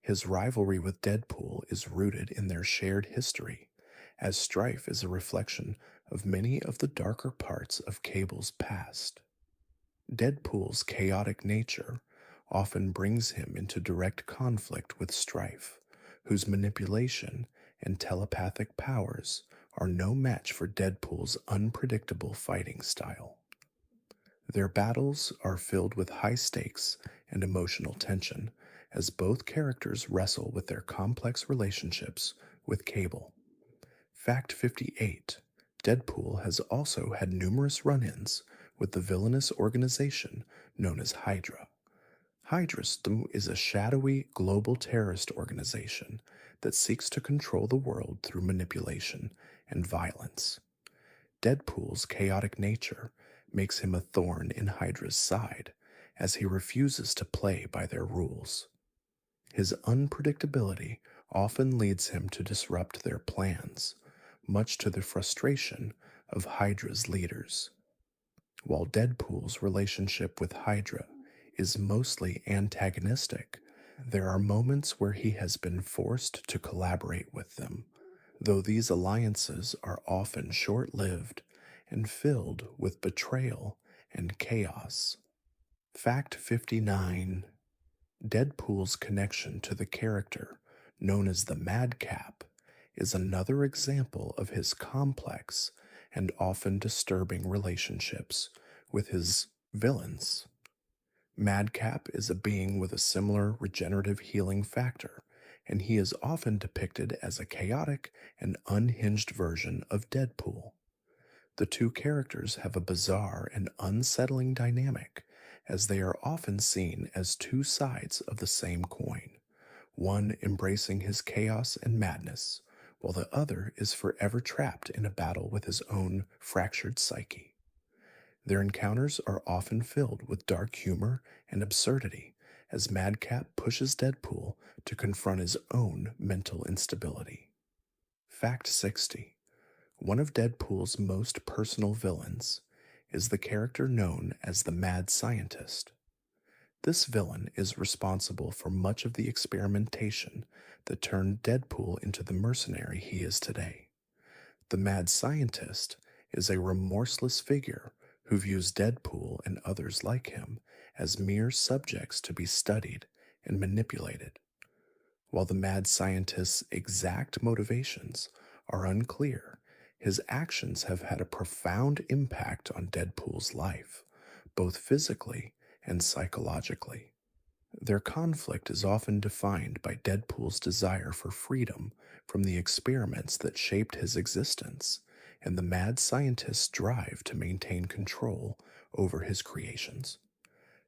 His rivalry with Deadpool is rooted in their shared history, as Strife is a reflection of many of the darker parts of Cable's past. Deadpool's chaotic nature often brings him into direct conflict with Strife, whose manipulation and telepathic powers are no match for Deadpool's unpredictable fighting style. Their battles are filled with high stakes and emotional tension as both characters wrestle with their complex relationships with Cable. Fact 58. Deadpool has also had numerous run ins with the villainous organization known as Hydra. Hydra is a shadowy global terrorist organization that seeks to control the world through manipulation and violence. Deadpool's chaotic nature makes him a thorn in Hydra's side, as he refuses to play by their rules. His unpredictability often leads him to disrupt their plans, much to the frustration of Hydra's leaders. While Deadpool's relationship with Hydra is mostly antagonistic, there are moments where he has been forced to collaborate with them, though these alliances are often short lived and filled with betrayal and chaos. Fact 59. Deadpool's connection to the character known as the Madcap is another example of his complex and often disturbing relationships with his villains. Madcap is a being with a similar regenerative healing factor, and he is often depicted as a chaotic and unhinged version of Deadpool. The two characters have a bizarre and unsettling dynamic, as they are often seen as two sides of the same coin, one embracing his chaos and madness, while the other is forever trapped in a battle with his own fractured psyche. Their encounters are often filled with dark humor and absurdity, as Madcap pushes Deadpool to confront his own mental instability. Fact 60. One of Deadpool's most personal villains is the character known as the Mad Scientist. This villain is responsible for much of the experimentation that turned Deadpool into the mercenary he is today. The Mad Scientist is a remorseless figure who views Deadpool and others like him as mere subjects to be studied and manipulated. While the Mad Scientist's exact motivations are unclear, his actions have had a profound impact on Deadpool's life, both physically and psychologically. Their conflict is often defined by Deadpool's desire for freedom from the experiments that shaped his existence, and the mad scientist's drive to maintain control over his creations.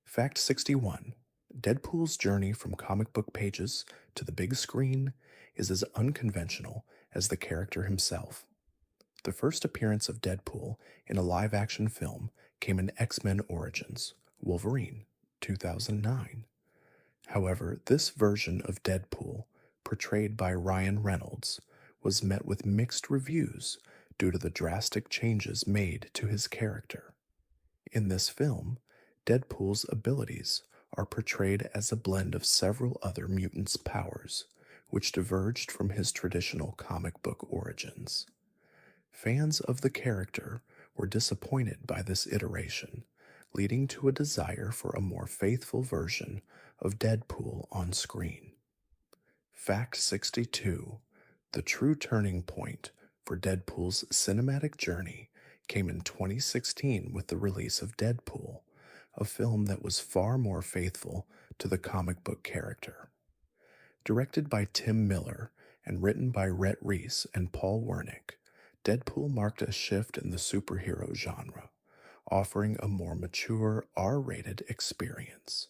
Fact 61. Deadpool's journey from comic book pages to the big screen is as unconventional as the character himself. The first appearance of Deadpool in a live-action film came in X-Men Origins, Wolverine, 2009. However, this version of Deadpool, portrayed by Ryan Reynolds, was met with mixed reviews due to the drastic changes made to his character. In this film, Deadpool's abilities are portrayed as a blend of several other mutants' powers, which diverged from his traditional comic book origins. Fans of the character were disappointed by this iteration, leading to a desire for a more faithful version of Deadpool on screen. Fact 62. The true turning point for Deadpool's cinematic journey came in 2016 with the release of Deadpool, a film that was far more faithful to the comic book character. Directed by Tim Miller and written by Rhett Reese and Paul Wernick, Deadpool marked a shift in the superhero genre, offering a more mature R-rated experience.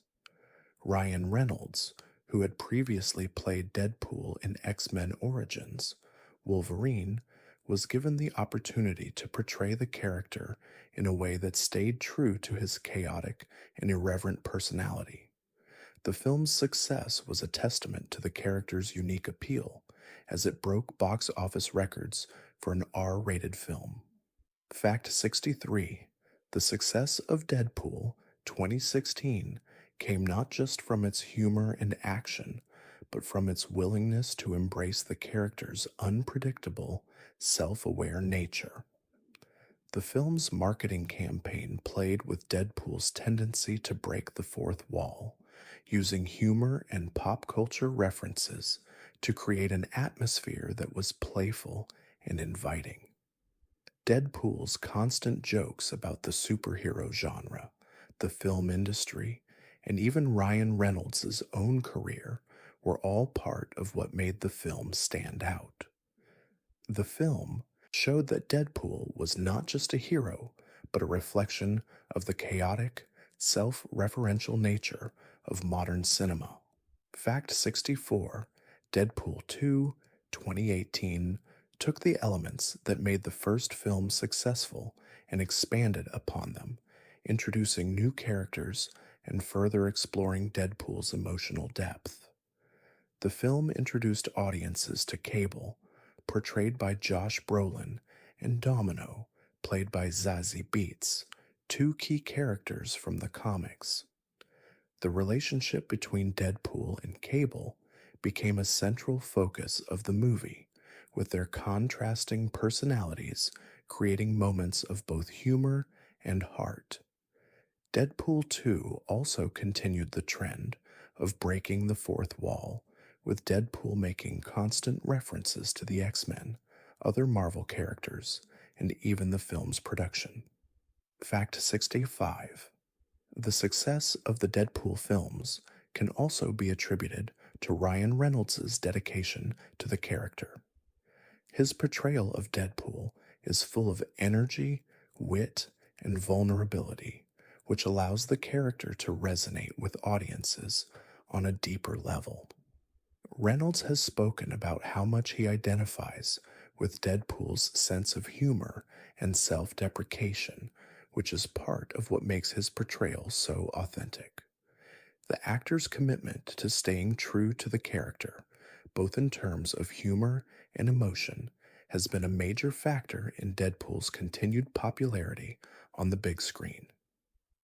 Ryan Reynolds, who had previously played Deadpool in X-Men Origins, Wolverine was given the opportunity to portray the character in a way that stayed true to his chaotic and irreverent personality. The film's success was a testament to the character's unique appeal, as it broke box office records for an R rated film. Fact 63: the success of Deadpool 2016 came not just from its humor and action, but from its willingness to embrace the character's unpredictable, self aware nature. The film's marketing campaign played with Deadpool's tendency to break the fourth wall, using humor and pop culture references to create an atmosphere that was playful and inviting. Deadpool's constant jokes about the superhero genre, the film industry, and even Ryan Reynolds' own career were all part of what made the film stand out. The film showed that Deadpool was not just a hero, but a reflection of the chaotic, self referential nature of modern cinema. Fact 64: Deadpool 2 2018 took the elements that made the first film successful and expanded upon them, introducing new characters and further exploring Deadpool's emotional depth. The film introduced audiences to Cable, portrayed by Josh Brolin, and Domino, played by Zazie Beetz, two key characters from the comics. The relationship between Deadpool and Cable became a central focus of the movie, with their contrasting personalities creating moments of both humor and heart. Deadpool 2 also continued the trend of breaking the fourth wall, with Deadpool making constant references to the X-Men, other Marvel characters, and even the film's production. Fact 65: the success of the Deadpool films can also be attributed to Ryan Reynolds' dedication to the character. His portrayal of Deadpool is full of energy, wit, and vulnerability, which allows the character to resonate with audiences on a deeper level. Reynolds has spoken about how much he identifies with Deadpool's sense of humor and self deprecation, which is part of what makes his portrayal so authentic. The actor's commitment to staying true to the character, both in terms of humor and emotion, has been a major factor in Deadpool's continued popularity on the big screen.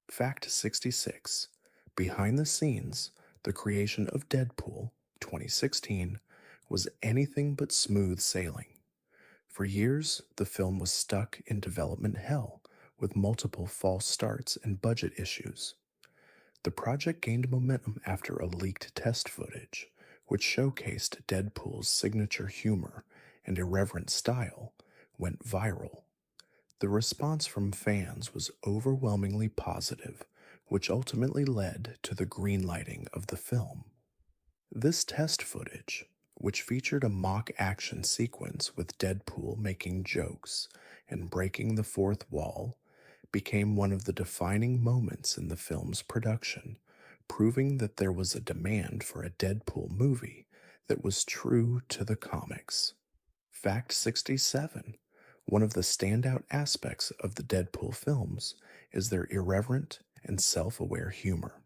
Fact 66: behind the scenes, the creation of Deadpool 2016 was anything but smooth sailing. For years, the film was stuck in development hell with multiple false starts and budget issues. The project gained momentum after a leaked test footage, which showcased Deadpool's signature humor and irreverent style, went viral. The response from fans was overwhelmingly positive, which ultimately led to the greenlighting of the film. This test footage, which featured a mock action sequence with Deadpool making jokes and breaking the fourth wall, became one of the defining moments in the film's production, proving that there was a demand for a Deadpool movie that was true to the comics. Fact 67: one of the standout aspects of the Deadpool films is their irreverent and self aware humor.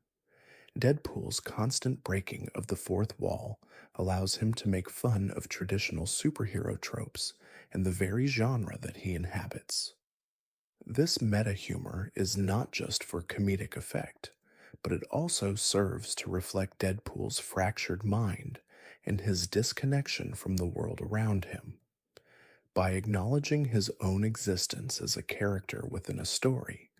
Deadpool's constant breaking of the fourth wall allows him to make fun of traditional superhero tropes and the very genre that he inhabits. This meta humor is not just for comedic effect, but it also serves to reflect Deadpool's fractured mind and his disconnection from the world around him. By acknowledging his own existence as a character within a story,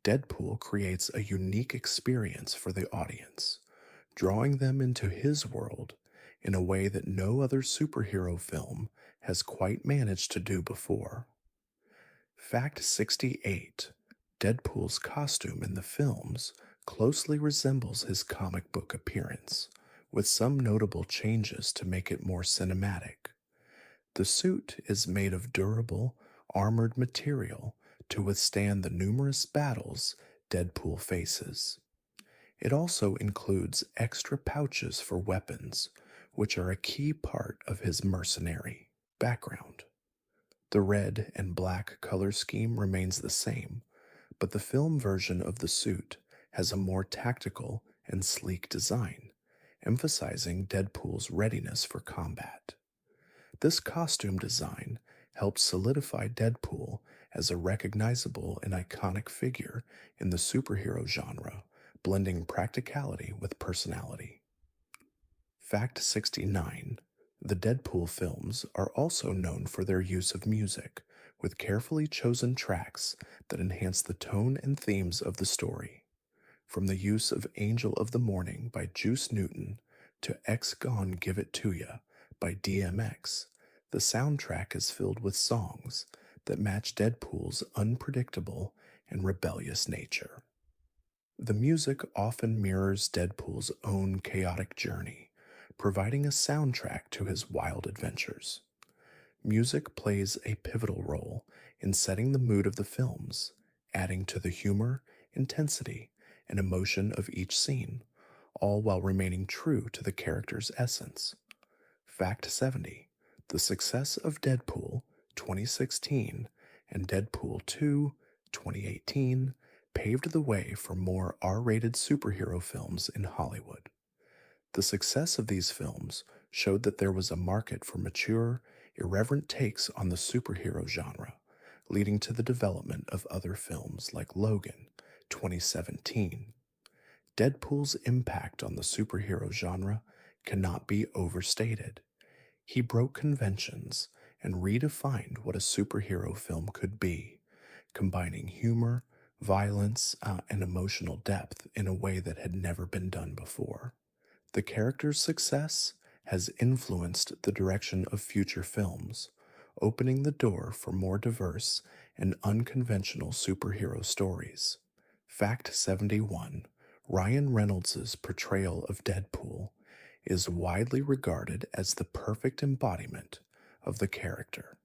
Deadpool creates a unique experience for the audience, drawing them into his world in a way that no other superhero film has quite managed to do before. Fact 68: Deadpool's costume in the films closely resembles his comic book appearance, with some notable changes to make it more cinematic. The suit is made of durable, armored material to withstand the numerous battles Deadpool faces. It also includes extra pouches for weapons, which are a key part of his mercenary background. The red and black color scheme remains the same, but the film version of the suit has a more tactical and sleek design, emphasizing Deadpool's readiness for combat. This costume design helps solidify Deadpool as a recognizable and iconic figure in the superhero genre, blending practicality with personality. Fact 69. The Deadpool films are also known for their use of music, with carefully chosen tracks that enhance the tone and themes of the story. From the use of Angel of the Morning by Juice Newton to X Gone Give It To Ya by DMX, the soundtrack is filled with songs that match Deadpool's unpredictable and rebellious nature. The music often mirrors Deadpool's own chaotic journey, providing a soundtrack to his wild adventures. Music plays a pivotal role in setting the mood of the films, adding to the humor, intensity, and emotion of each scene, all while remaining true to the character's essence. Fact 70. The success of Deadpool 2016 and Deadpool 2 2018 paved the way for more R rated superhero films in Hollywood. The success of these films showed that there was a market for mature, irreverent takes on the superhero genre, leading to the development of other films like Logan 2017. Deadpool's impact on the superhero genre cannot be overstated. He broke conventions and redefined what a superhero film could be, combining humor, violence, and emotional depth in a way that had never been done before. The character's success has influenced the direction of future films, opening the door for more diverse and unconventional superhero stories. Fact 71. Ryan Reynolds' portrayal of Deadpool is widely regarded as the perfect embodiment of the character.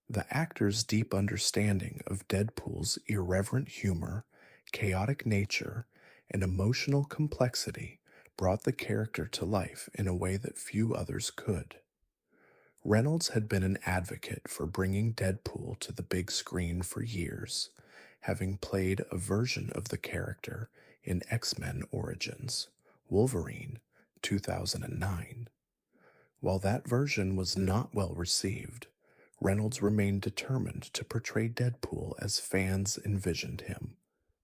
The actor's deep understanding of Deadpool's irreverent humor, chaotic nature, and emotional complexity brought the character to life in a way that few others could. Reynolds had been an advocate for bringing Deadpool to the big screen for years, having played a version of the character in X-Men Origins, Wolverine, 2009. While that version was not well received, Reynolds remained determined to portray Deadpool as fans envisioned him,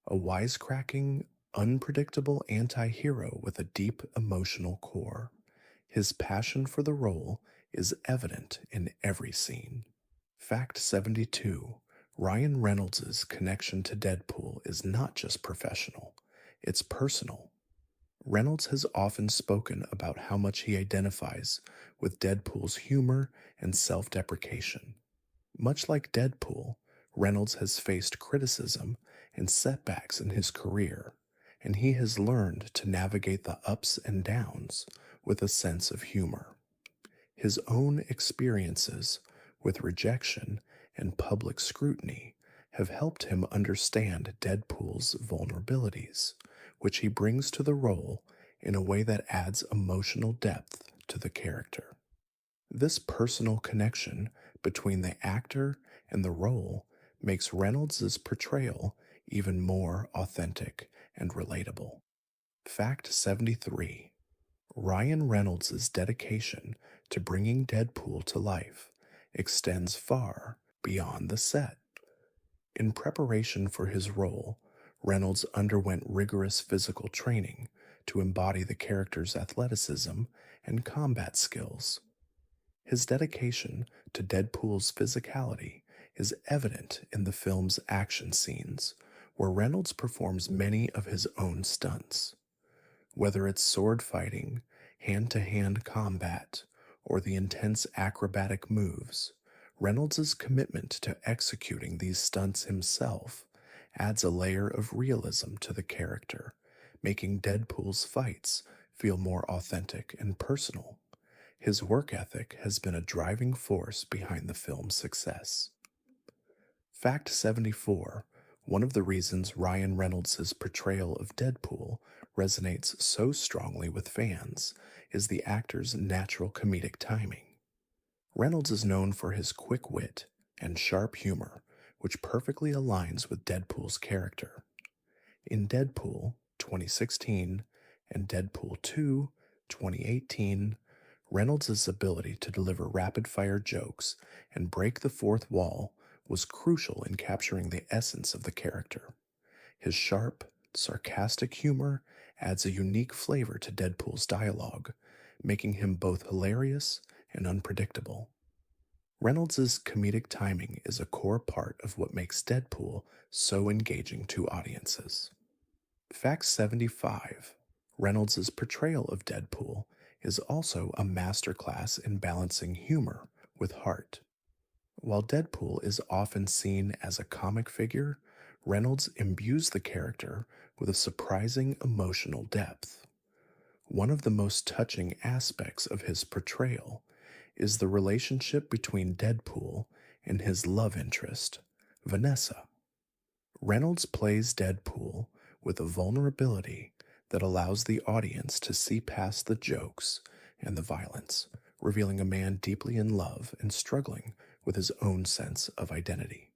a wisecracking, unpredictable anti hero with a deep emotional core. His passion for the role is evident in every scene. Fact 72. Ryan Reynolds' connection to Deadpool is not just professional, it's personal. Reynolds has often spoken about how much he identifies with Deadpool's humor and self deprecation. Much like Deadpool, Reynolds has faced criticism and setbacks in his career, and he has learned to navigate the ups and downs with a sense of humor. His own experiences with rejection and public scrutiny have helped him understand Deadpool's vulnerabilities, which he brings to the role in a way that adds emotional depth to the character. This personal connection between the actor and the role makes Reynolds' portrayal even more authentic and relatable. Fact 73. Ryan Reynolds' dedication to bringing Deadpool to life extends far beyond the set. In preparation for his role, Reynolds underwent rigorous physical training to embody the character's athleticism and combat skills. His dedication to Deadpool's physicality is evident in the film's action scenes, where Reynolds performs many of his own stunts. Whether it's sword fighting, hand-to-hand combat, or the intense acrobatic moves, Reynolds' commitment to executing these stunts himself adds a layer of realism to the character, making Deadpool's fights feel more authentic and personal. His work ethic has been a driving force behind the film's success. Fact 74. One of the reasons Ryan Reynolds' portrayal of Deadpool resonates so strongly with fans is the actor's natural comedic timing. Reynolds is known for his quick wit and sharp humor, which perfectly aligns with Deadpool's character. In Deadpool 2016 and Deadpool 2 2018, Reynolds' ability to deliver rapid fire jokes and break the fourth wall was crucial in capturing the essence of the character. His sharp, sarcastic humor adds a unique flavor to Deadpool's dialogue, making him both hilarious and unpredictable. Reynolds' comedic timing is a core part of what makes Deadpool so engaging to audiences. Fact 75. Reynolds' portrayal of Deadpool is also a masterclass in balancing humor with heart. While Deadpool is often seen as a comic figure, Reynolds imbues the character with a surprising emotional depth. One of the most touching aspects of his portrayal is the relationship between Deadpool and his love interest, Vanessa. Reynolds plays Deadpool with a vulnerability that allows the audience to see past the jokes and the violence, revealing a man deeply in love and struggling with his own sense of identity.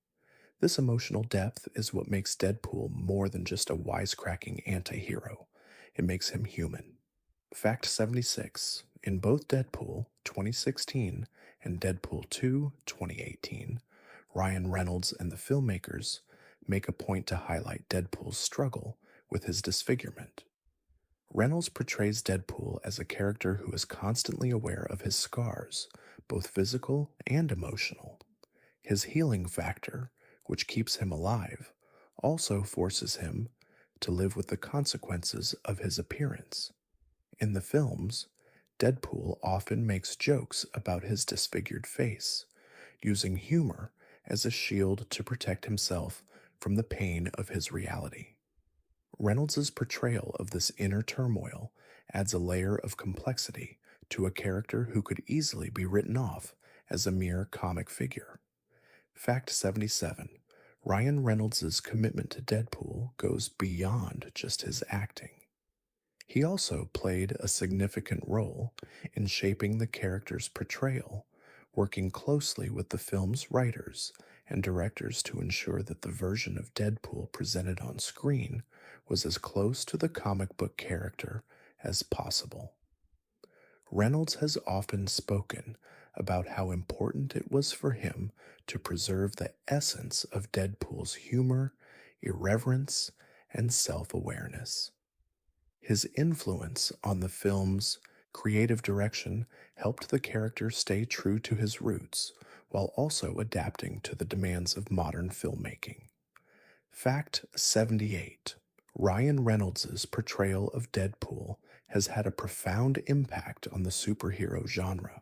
This emotional depth is what makes Deadpool more than just a wisecracking anti hero, it makes him human. Fact 76. In both Deadpool 2016 and Deadpool 2 2018, Ryan Reynolds and the filmmakers make a point to highlight Deadpool's struggle with his disfigurement. Reynolds portrays Deadpool as a character who is constantly aware of his scars, both physical and emotional. His healing factor, which keeps him alive, also forces him to live with the consequences of his appearance. In the films, Deadpool often makes jokes about his disfigured face, using humor as a shield to protect himself from the pain of his reality. Reynolds' portrayal of this inner turmoil adds a layer of complexity to a character who could easily be written off as a mere comic figure. Fact 77. Ryan Reynolds' commitment to Deadpool goes beyond just his acting. He also played a significant role in shaping the character's portrayal, working closely with the film's writers and directors to ensure that the version of Deadpool presented on screen was as close to the comic book character as possible. Reynolds has often spoken about how important it was for him to preserve the essence of Deadpool's humor, irreverence, and self-awareness. His influence on the film's creative direction helped the character stay true to his roots while also adapting to the demands of modern filmmaking. Fact 78. Ryan Reynolds' portrayal of Deadpool has had a profound impact on the superhero genre.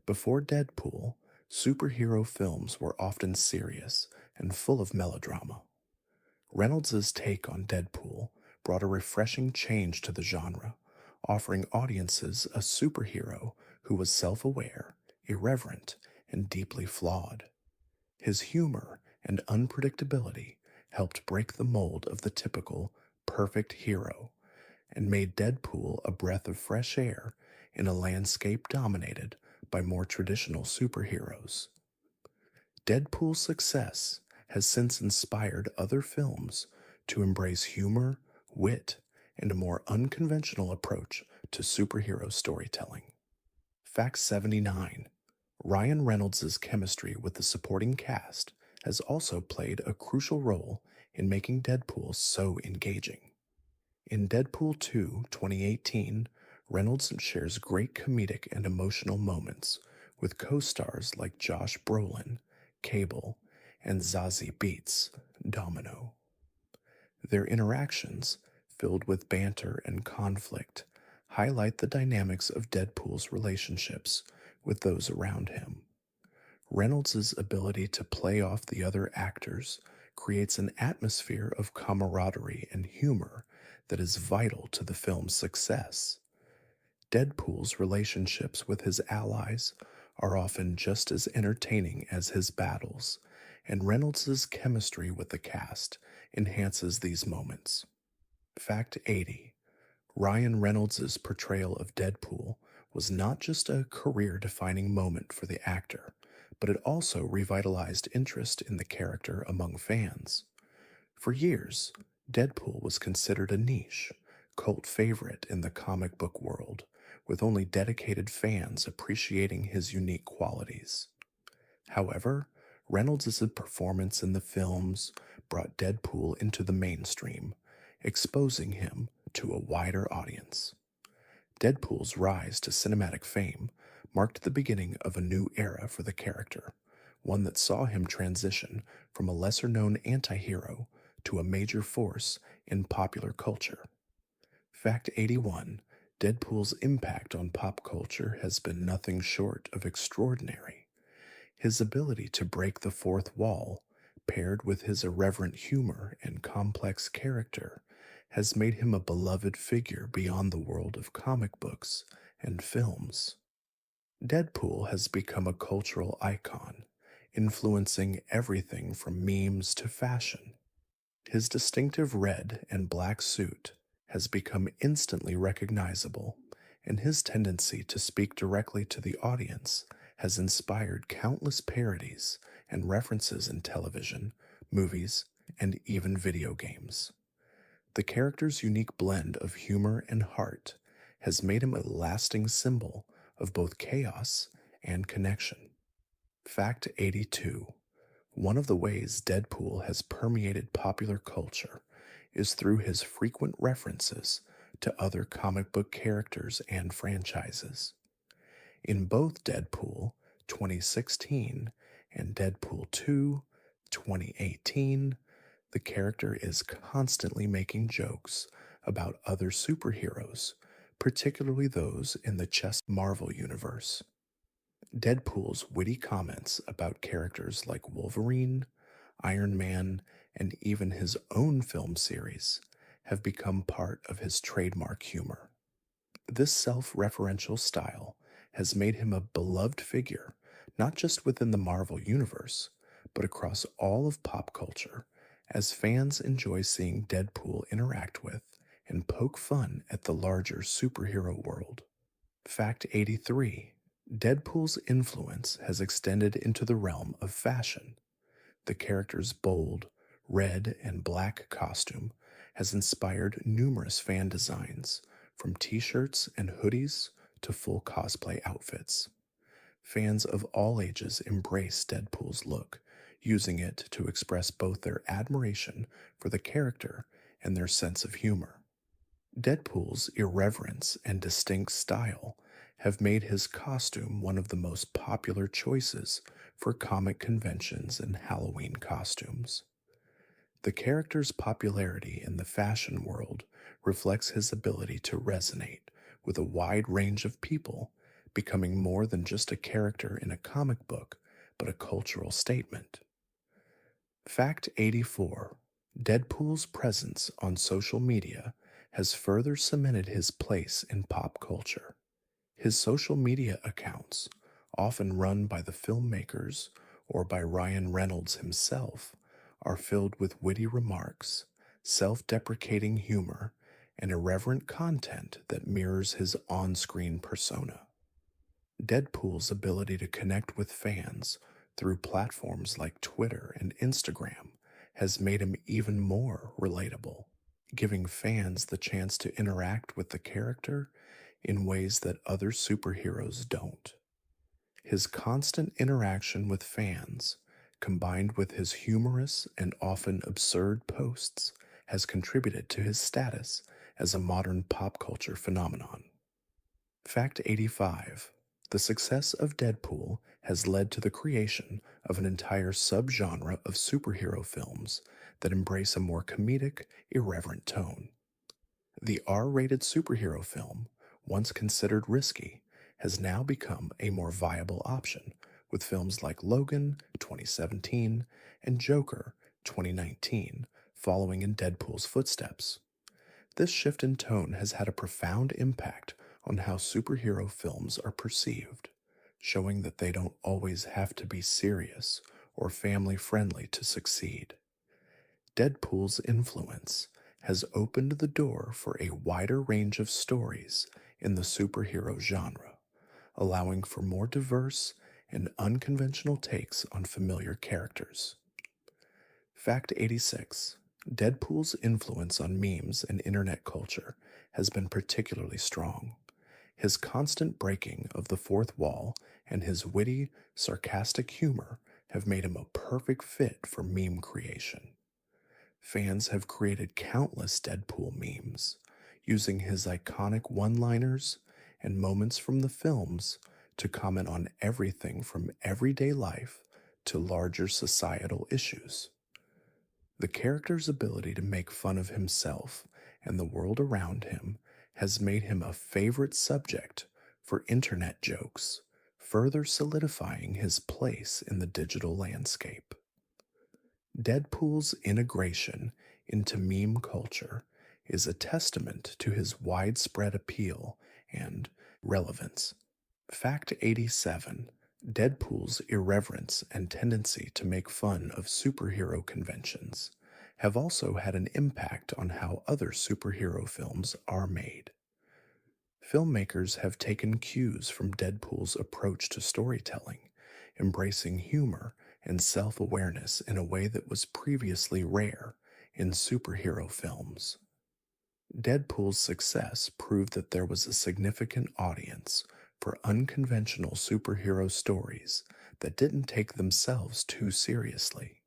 Before Deadpool, superhero films were often serious and full of melodrama. Reynolds' take on Deadpool brought a refreshing change to the genre, offering audiences a superhero who was self-aware, irreverent, and deeply flawed. His humor and unpredictability helped break the mold of the typical perfect hero and made Deadpool a breath of fresh air in a landscape dominated by more traditional superheroes. Deadpool's success has since inspired other films to embrace humor, wit, and a more unconventional approach to superhero storytelling. Fact 79. Ryan Reynolds' chemistry with the supporting cast has also played a crucial role in making Deadpool so engaging. In Deadpool 2 2018, Reynolds shares great comedic and emotional moments with co-stars like Josh Brolin, Cable, and Zazie Beetz, Domino. Their interactions, filled with banter and conflict, highlight the dynamics of Deadpool's relationships with those around him. Reynolds' ability to play off the other actors creates an atmosphere of camaraderie and humor that is vital to the film's success. Deadpool's relationships with his allies are often just as entertaining as his battles, and Reynolds' chemistry with the cast enhances these moments. Fact 80. Ryan Reynolds' portrayal of Deadpool was not just a career defining moment for the actor, but it also revitalized interest in the character among fans. For years, Deadpool was considered a niche, cult favorite in the comic book world, with only dedicated fans appreciating his unique qualities. However, Reynolds' performance in the films brought Deadpool into the mainstream, exposing him to a wider audience. Deadpool's rise to cinematic fame marked the beginning of a new era for the character, one that saw him transition from a lesser known anti hero to a major force in popular culture. Fact 81. Deadpool's impact on pop culture has been nothing short of extraordinary. His ability to break the fourth wall, paired with his irreverent humor and complex character, has made him a beloved figure beyond the world of comic books and films. Deadpool has become a cultural icon, influencing everything from memes to fashion. His distinctive red and black suit has become instantly recognizable, and his tendency to speak directly to the audience has inspired countless parodies and references in television, movies, and even video games. The character's unique blend of humor and heart has made him a lasting symbol of both chaos and connection. Fact 82. One of the ways Deadpool has permeated popular culture is through his frequent references to other comic book characters and franchises. In both Deadpool 2016 and Deadpool 2 2018, the character is constantly making jokes about other superheroes, particularly those in the Marvel universe. Deadpool's witty comments about characters like Wolverine, Iron Man, and even his own film series have become part of his trademark humor. This self referential style has made him a beloved figure, not just within the Marvel universe, but across all of pop culture, as fans enjoy seeing Deadpool interact with and poke fun at the larger superhero world. Fact 83. Deadpool's influence has extended into the realm of fashion. The character's bold, red and black costume has inspired numerous fan designs, from t shirts and hoodies to full cosplay outfits. Fans of all ages embrace Deadpool's look, using it to express both their admiration for the character and their sense of humor. Deadpool's irreverence and distinct style have made his costume one of the most popular choices for comic conventions and Halloween costumes. The character's popularity in the fashion world reflects his ability to resonate with a wide range of people, becoming more than just a character in a comic book, but a cultural statement. Fact 84. Deadpool's presence on social media has further cemented his place in pop culture. His social media accounts, often run by the filmmakers or by Ryan Reynolds himself, are filled with witty remarks, self deprecating humor, and irreverent content that mirrors his on screen persona. Deadpool's ability to connect with fans through platforms like Twitter and Instagram has made him even more relatable, giving fans the chance to interact with the character in ways that other superheroes don't. His constant interaction with fans, combined with his humorous and often absurd posts, has contributed to his status as a modern pop culture phenomenon. Fact 85. The success of Deadpool has led to the creation of an entire subgenre of superhero films that embrace a more comedic, irreverent tone. The R-rated superhero film, once considered risky, has now become a more viable option, with films like Logan 2017 and Joker 2019 following in Deadpool's footsteps. This shift in tone has had a profound impact on how superhero films are perceived, showing that they don't always have to be serious or family friendly to succeed. Deadpool's influence has opened the door for a wider range of stories in the superhero genre, allowing for more diverse and unconventional takes on familiar characters. Fact 86: Deadpool's influence on memes and internet culture has been particularly strong. His constant breaking of the fourth wall and his witty, sarcastic humor have made him a perfect fit for meme creation. Fans have created countless Deadpool memes, using his iconic one liners and moments from the films to comment on everything from everyday life to larger societal issues. The character's ability to make fun of himself and the world around him has made him a favorite subject for internet jokes, further solidifying his place in the digital landscape. Deadpool's integration into meme culture is a testament to his widespread appeal and relevance. Fact 87: Deadpool's irreverence and tendency to make fun of superhero conventions have also had an impact on how other superhero films are made. Filmmakers have taken cues from Deadpool's approach to storytelling, embracing humor and self awareness in a way that was previously rare in superhero films. Deadpool's success proved that there was a significant audience for unconventional superhero stories that didn't take themselves too seriously.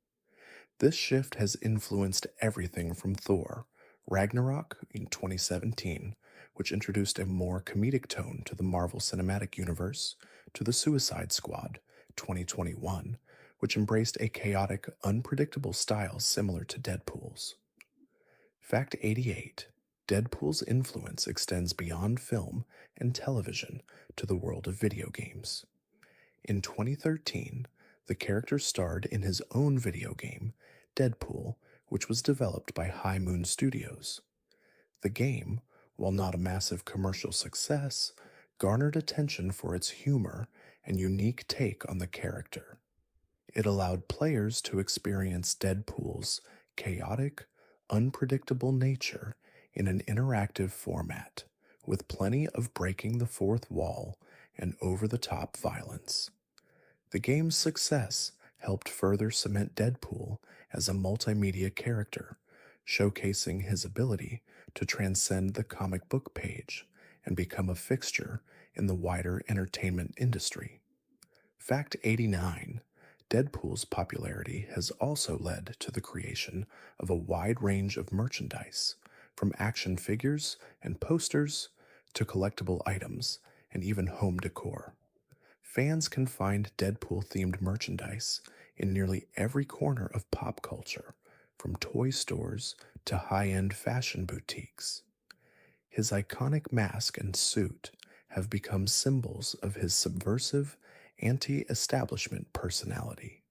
This shift has influenced everything from Thor, Ragnarok in 2017, which introduced a more comedic tone to the Marvel Cinematic Universe, to The Suicide Squad, 2021, which embraced a chaotic, unpredictable style similar to Deadpool's. Fact 88: Deadpool's influence extends beyond film and television to the world of video games. In 2013, the character starred in his own video game, Deadpool, which was developed by High Moon Studios. The game, while not a massive commercial success, garnered attention for its humor and unique take on the character. It allowed players to experience Deadpool's chaotic, unpredictable nature in an interactive format, with plenty of breaking the fourth wall and over the top violence. The game's success helped further cement Deadpool as a multimedia character, showcasing his ability to transcend the comic book page and become a fixture in the wider entertainment industry. Fact 89: Deadpool's popularity has also led to the creation of a wide range of merchandise, from action figures and posters to collectible items and even home decor. Fans can find Deadpool themed merchandise in nearly every corner of pop culture, from toy stores to high end fashion boutiques. His iconic mask and suit have become symbols of his subversive, anti establishment personality.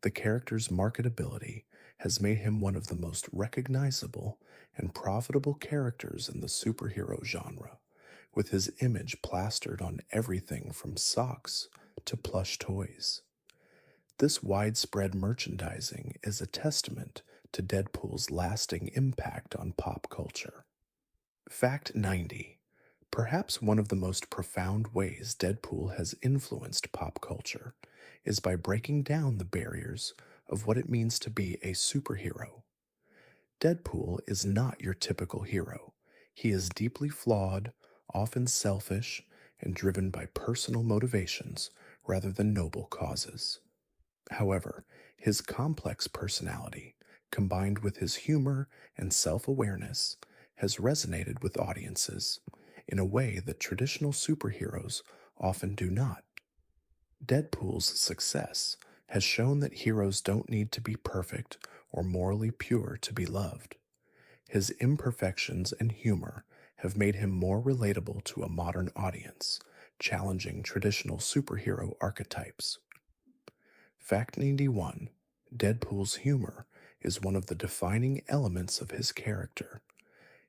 The character's marketability has made him one of the most recognizable and profitable characters in the superhero genre, with his image plastered on everything from socks to plush toys. This widespread merchandising is a testament to Deadpool's lasting impact on pop culture. Fact 90: Perhaps one of the most profound ways Deadpool has influenced pop culture is by breaking down the barriers of what it means to be a superhero. Deadpool is not your typical hero. He is deeply flawed, often selfish, and driven by personal motivations rather than noble causes. However, his complex personality, combined with his humor and self awareness, has resonated with audiences in a way that traditional superheroes often do not. Deadpool's success has shown that heroes don't need to be perfect or morally pure to be loved. His imperfections and humor have made him more relatable to a modern audience, challenging traditional superhero archetypes. Fact 91: Deadpool's humor is one of the defining elements of his character.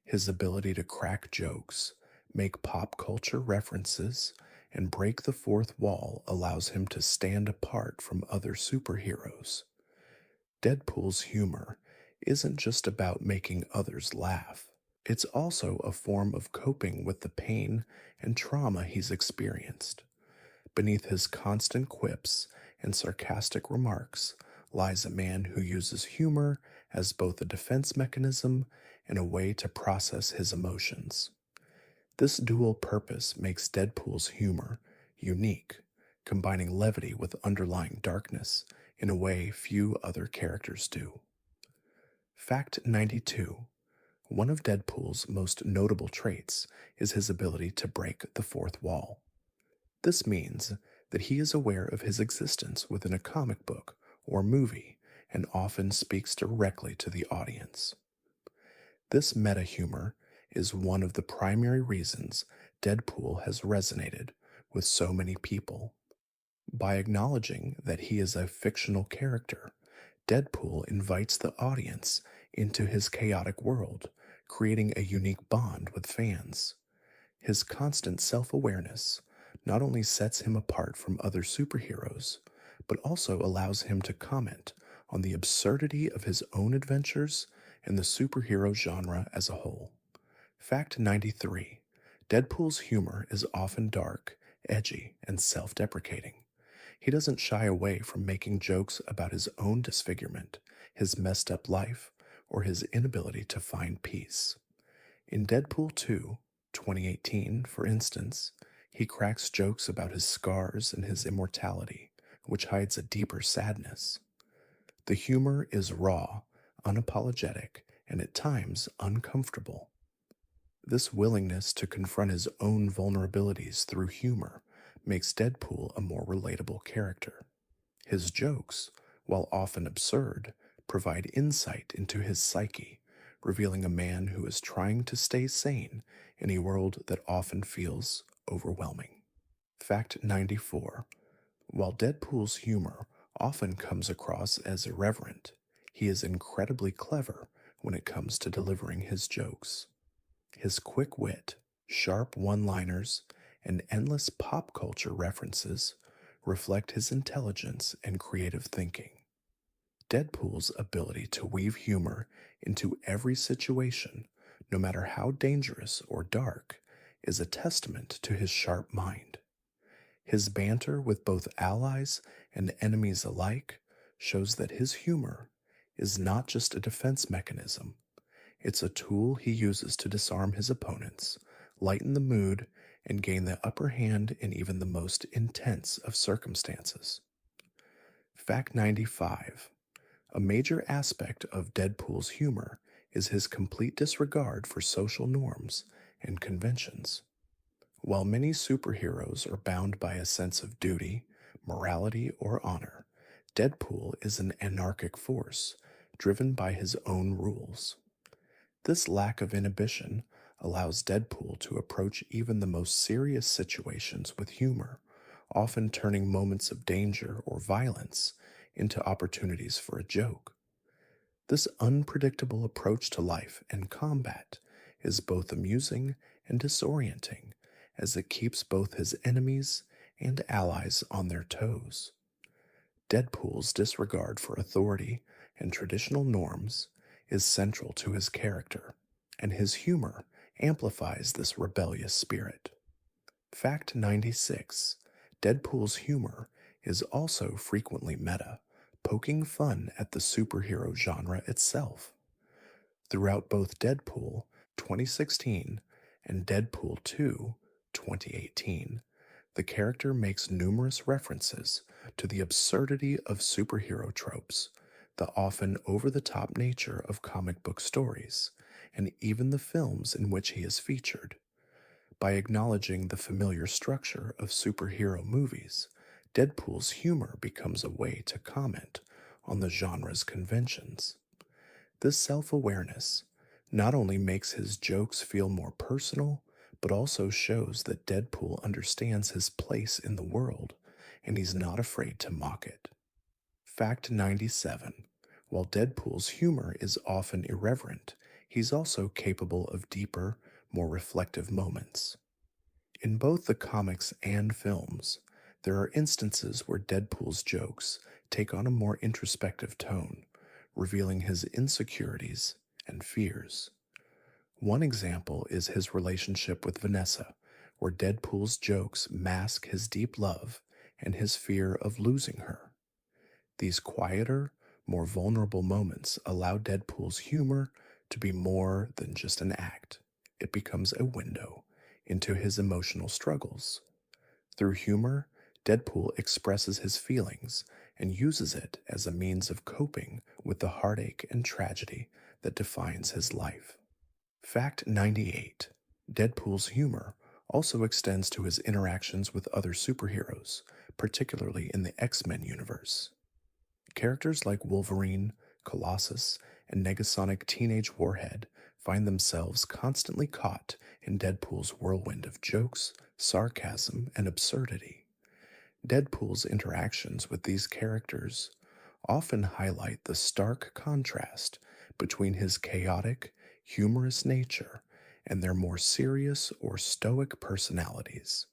His ability to crack jokes, make pop culture references, and break the fourth wall allows him to stand apart from other superheroes. Deadpool's humor isn't just about making others laugh, it's also a form of coping with the pain and trauma he's experienced. Beneath his constant quips and sarcastic remarks lies a man who uses humor as both a defense mechanism and a way to process his emotions. This dual purpose makes Deadpool's humor unique, combining levity with underlying darkness in a way few other characters do. Fact 92. One of Deadpool's most notable traits is his ability to break the fourth wall. This means that he is aware of his existence within a comic book or movie and often speaks directly to the audience. This meta humor is one of the primary reasons Deadpool has resonated with so many people. By acknowledging that he is a fictional character, Deadpool invites the audience into his chaotic world, creating a unique bond with fans. His constant self awareness not only sets him apart from other superheroes, but also allows him to comment on the absurdity of his own adventures and the superhero genre as a whole. Fact 93. Deadpool's humor is often dark, edgy, and self deprecating. He doesn't shy away from making jokes about his own disfigurement, his messed up life, or his inability to find peace. In Deadpool 2, 2018, for instance, he cracks jokes about his scars and his immortality, which hides a deeper sadness. The humor is raw, unapologetic, and at times uncomfortable. This willingness to confront his own vulnerabilities through humor makes Deadpool a more relatable character. His jokes, while often absurd, provide insight into his psyche, revealing a man who is trying to stay sane in a world that often feels overwhelming. Fact 94. While Deadpool's humor often comes across as irreverent, he is incredibly clever when it comes to delivering his jokes. His quick wit, sharp one liners, and endless pop culture references reflect his intelligence and creative thinking. Deadpool's ability to weave humor into every situation, no matter how dangerous or dark, is a testament to his sharp mind. His banter with both allies and enemies alike shows that his humor is not just a defense mechanism, it's a tool he uses to disarm his opponents, lighten the mood, and gain the upper hand in even the most intense of circumstances. Fact 95. A major aspect of Deadpool's humor is his complete disregard for social norms and conventions. While many superheroes are bound by a sense of duty, morality, or honor, Deadpool is an anarchic force driven by his own rules. This lack of inhibition allows Deadpool to approach even the most serious situations with humor, often turning moments of danger or violence into opportunities for a joke. This unpredictable approach to life and combat is both amusing and disorienting, as it keeps both his enemies and allies on their toes. Deadpool's disregard for authority and traditional norms is central to his character, and his humor amplifies this rebellious spirit. Fact 96. Deadpool's humor is also frequently meta, poking fun at the superhero genre itself. Throughout both Deadpool 2016 and Deadpool 2 2018, the character makes numerous references to the absurdity of superhero tropes, the often over the top nature of comic book stories, and even the films in which he is featured. By acknowledging the familiar structure of superhero movies, Deadpool's humor becomes a way to comment on the genre's conventions. This self awareness not only makes his jokes feel more personal, but also shows that Deadpool understands his place in the world and he's not afraid to mock it. Fact 97. While Deadpool's humor is often irreverent, he's also capable of deeper, more reflective moments. In both the comics and films, there are instances where Deadpool's jokes take on a more introspective tone, revealing his insecurities and fears. One example is his relationship with Vanessa, where Deadpool's jokes mask his deep love and his fear of losing her. These quieter, more vulnerable moments allow Deadpool's humor to be more than just an act. It becomes a window into his emotional struggles. Through humor, Deadpool expresses his feelings and uses it as a means of coping with the heartache and tragedy that defines his life. Fact 98. Deadpool's humor also extends to his interactions with other superheroes, particularly in the X-Men universe. Characters like Wolverine, Colossus, and Negasonic Teenage Warhead find themselves constantly caught in Deadpool's whirlwind of jokes, sarcasm, and absurdity. Deadpool's interactions with these characters often highlight the stark contrast between his chaotic, humorous nature and their more serious or stoic personalities.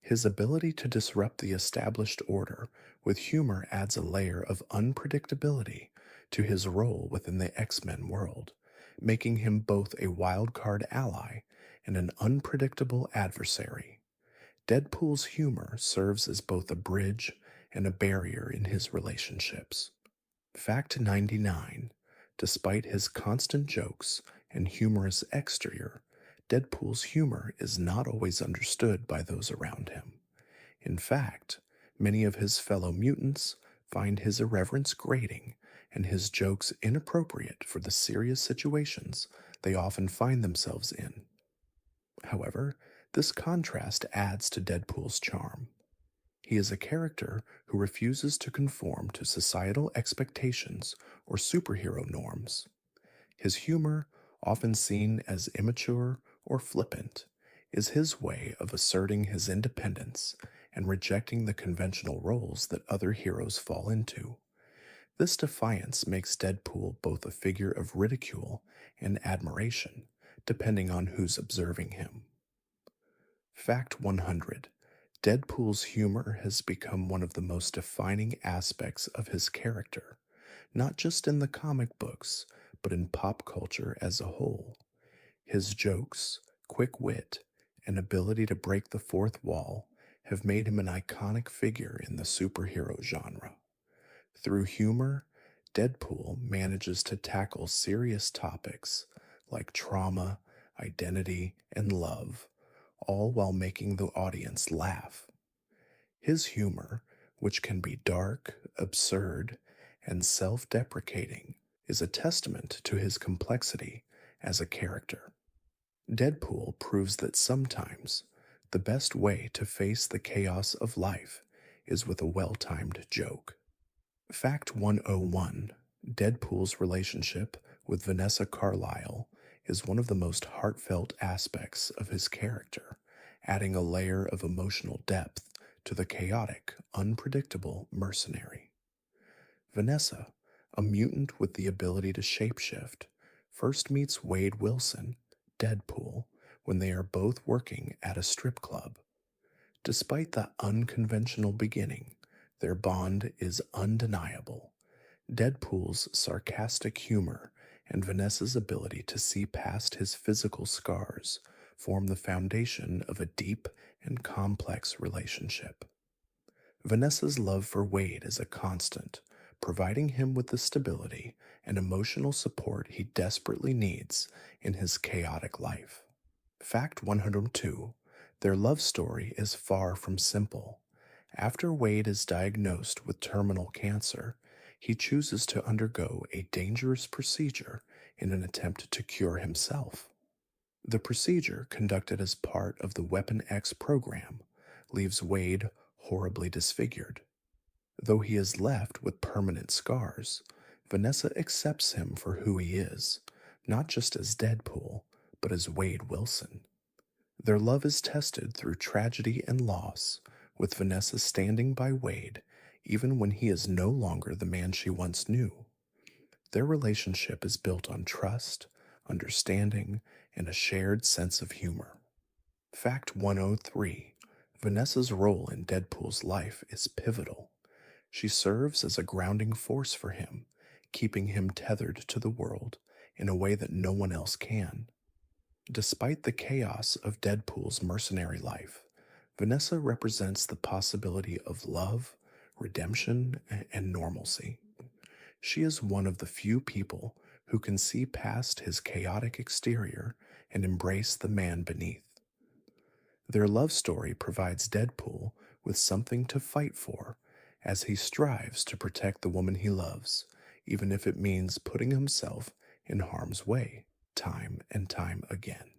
His ability to disrupt the established order with humor adds a layer of unpredictability to his role within the X-Men world, making him both a wild-card ally and an unpredictable adversary. Deadpool's humor serves as both a bridge and a barrier in his relationships. Fact 99. Despite his constant jokes and humorous exterior, Deadpool's humor is not always understood by those around him. In fact, many of his fellow mutants find his irreverence grating and his jokes inappropriate for the serious situations they often find themselves in. However, this contrast adds to Deadpool's charm. He is a character who refuses to conform to societal expectations or superhero norms. His humor, often seen as immature or flippant, is his way of asserting his independence and rejecting the conventional roles that other heroes fall into. This defiance makes Deadpool both a figure of ridicule and admiration, depending on who's observing him. Fact 100. Deadpool's humor has become one of the most defining aspects of his character, not just in the comic books, but in pop culture as a whole. His jokes, quick wit, and ability to break the fourth wall have made him an iconic figure in the superhero genre. Through humor, Deadpool manages to tackle serious topics like trauma, identity, and love, all while making the audience laugh. His humor, which can be dark, absurd, and self deprecating, is a testament to his complexity as a character. Deadpool proves that sometimes the best way to face the chaos of life is with a well timed joke. Fact 101. Deadpool's relationship with Vanessa Carlyle is one of the most heartfelt aspects of his character, adding a layer of emotional depth to the chaotic, unpredictable mercenary. Vanessa, a mutant with the ability to shapeshift, first meets Wade Wilson, Deadpool, when they are both working at a strip club. Despite the unconventional beginning, their bond is undeniable. Deadpool's sarcastic humor and Vanessa's ability to see past his physical scars form the foundation of a deep and complex relationship. Vanessa's love for Wade is a constant, providing him with the stability and emotional support he desperately needs in his chaotic life. Fact 102. Their love story is far from simple. After Wade is diagnosed with terminal cancer, he chooses to undergo a dangerous procedure in an attempt to cure himself. The procedure, conducted as part of the Weapon X program, leaves Wade horribly disfigured. Though he is left with permanent scars, Vanessa accepts him for who he is, not just as Deadpool, but as Wade Wilson. Their love is tested through tragedy and loss, with Vanessa standing by Wade even when he is no longer the man she once knew. Their relationship is built on trust, understanding, and a shared sense of humor. Fact 103: Vanessa's role in Deadpool's life is pivotal. She serves as a grounding force for him, keeping him tethered to the world in a way that no one else can. Despite the chaos of Deadpool's mercenary life, Vanessa represents the possibility of love, redemption, and normalcy. She is one of the few people who can see past his chaotic exterior and embrace the man beneath. Their love story provides Deadpool with something to fight for as he strives to protect the woman he loves, even if it means putting himself in harm's way time and time again.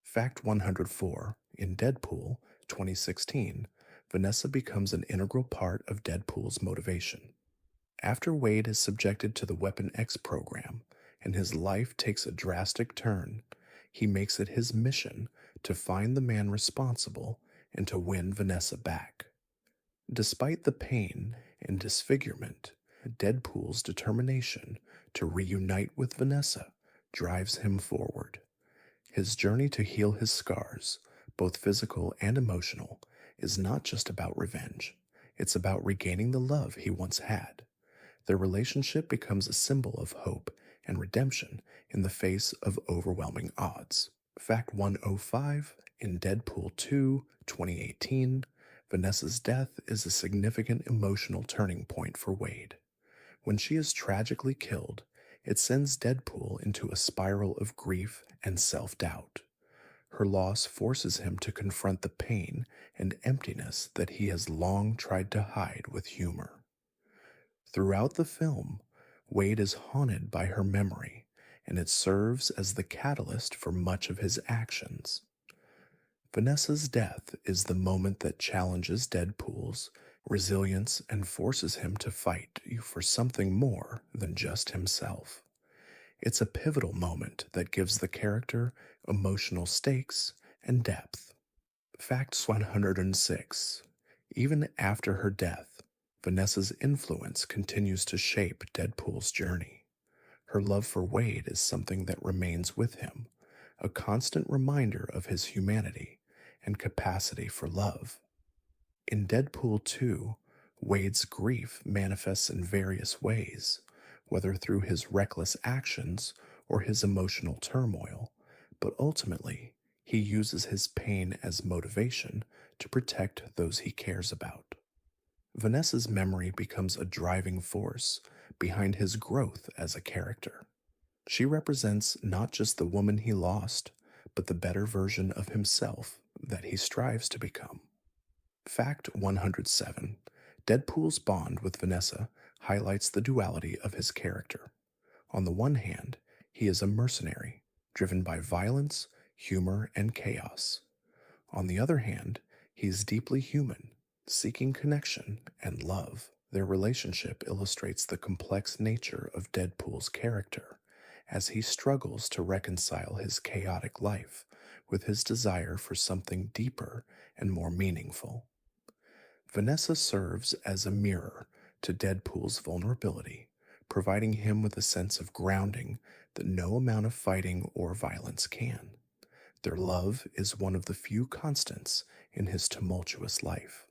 Fact 104: In Deadpool 2016, Vanessa becomes an integral part of Deadpool's motivation. After Wade is subjected to the Weapon X program and his life takes a drastic turn, he makes it his mission to find the man responsible and to win Vanessa back. Despite the pain and disfigurement, Deadpool's determination to reunite with Vanessa drives him forward. His journey to heal his scars, both physical and emotional, is not just about revenge. It's about regaining the love he once had. Their relationship becomes a symbol of hope and redemption in the face of overwhelming odds. Fact 105: In Deadpool 2 2018, Vanessa's death is a significant emotional turning point for Wade. When she is tragically killed, it sends Deadpool into a spiral of grief and self doubt. Her loss forces him to confront the pain and emptiness that he has long tried to hide with humor. Throughout the film, Wade is haunted by her memory, and it serves as the catalyst for much of his actions. Vanessa's death is the moment that challenges Deadpool's resilience and forces him to fight for something more than just himself. It's a pivotal moment that gives the character emotional stakes and depth. Facts 106: Even after her death, Vanessa's influence continues to shape Deadpool's journey. Her love for Wade is something that remains with him, a constant reminder of his humanity and capacity for love. In Deadpool 2, Wade's grief manifests in various ways, whether through his reckless actions or his emotional turmoil, but ultimately, he uses his pain as motivation to protect those he cares about. Vanessa's memory becomes a driving force behind his growth as a character. She represents not just the woman he lost, but the better version of himself that he strives to become. Fact 107: Deadpool's bond with Vanessa highlights the duality of his character. On the one hand, he is a mercenary, driven by violence, humor, and chaos. On the other hand, he is deeply human, seeking connection and love. Their relationship illustrates the complex nature of Deadpool's character as he struggles to reconcile his chaotic life with his desire for something deeper and more meaningful. Vanessa serves as a mirror to Deadpool's vulnerability, providing him with a sense of grounding that no amount of fighting or violence can. Their love is one of the few constants in his tumultuous life.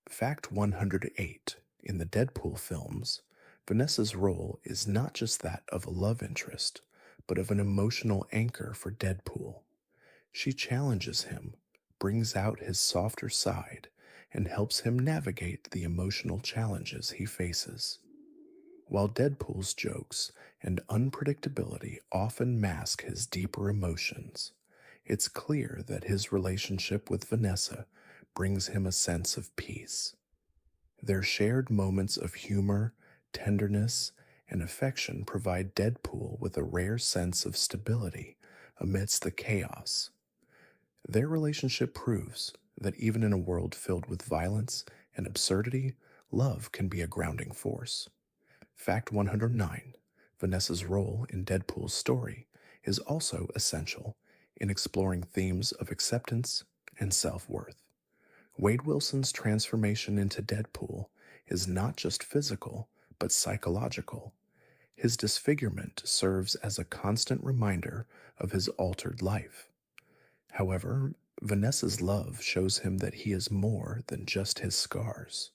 Fact 108: In the Deadpool films, Vanessa's role is not just that of a love interest, but of an emotional anchor for Deadpool. She challenges him, brings out his softer side, and helps him navigate the emotional challenges he faces. While Deadpool's jokes and unpredictability often mask his deeper emotions, it's clear that his relationship with Vanessa brings him a sense of peace. Their shared moments of humor, tenderness, and affection provide Deadpool with a rare sense of stability amidst the chaos. Their relationship proves that even in a world filled with violence and absurdity, love can be a grounding force. Fact 109: Vanessa's role in Deadpool's story is also essential in exploring themes of acceptance and self-worth. Wade Wilson's transformation into Deadpool is not just physical, but psychological. His disfigurement serves as a constant reminder of his altered life. However, Vanessa's love shows him that he is more than just his scars.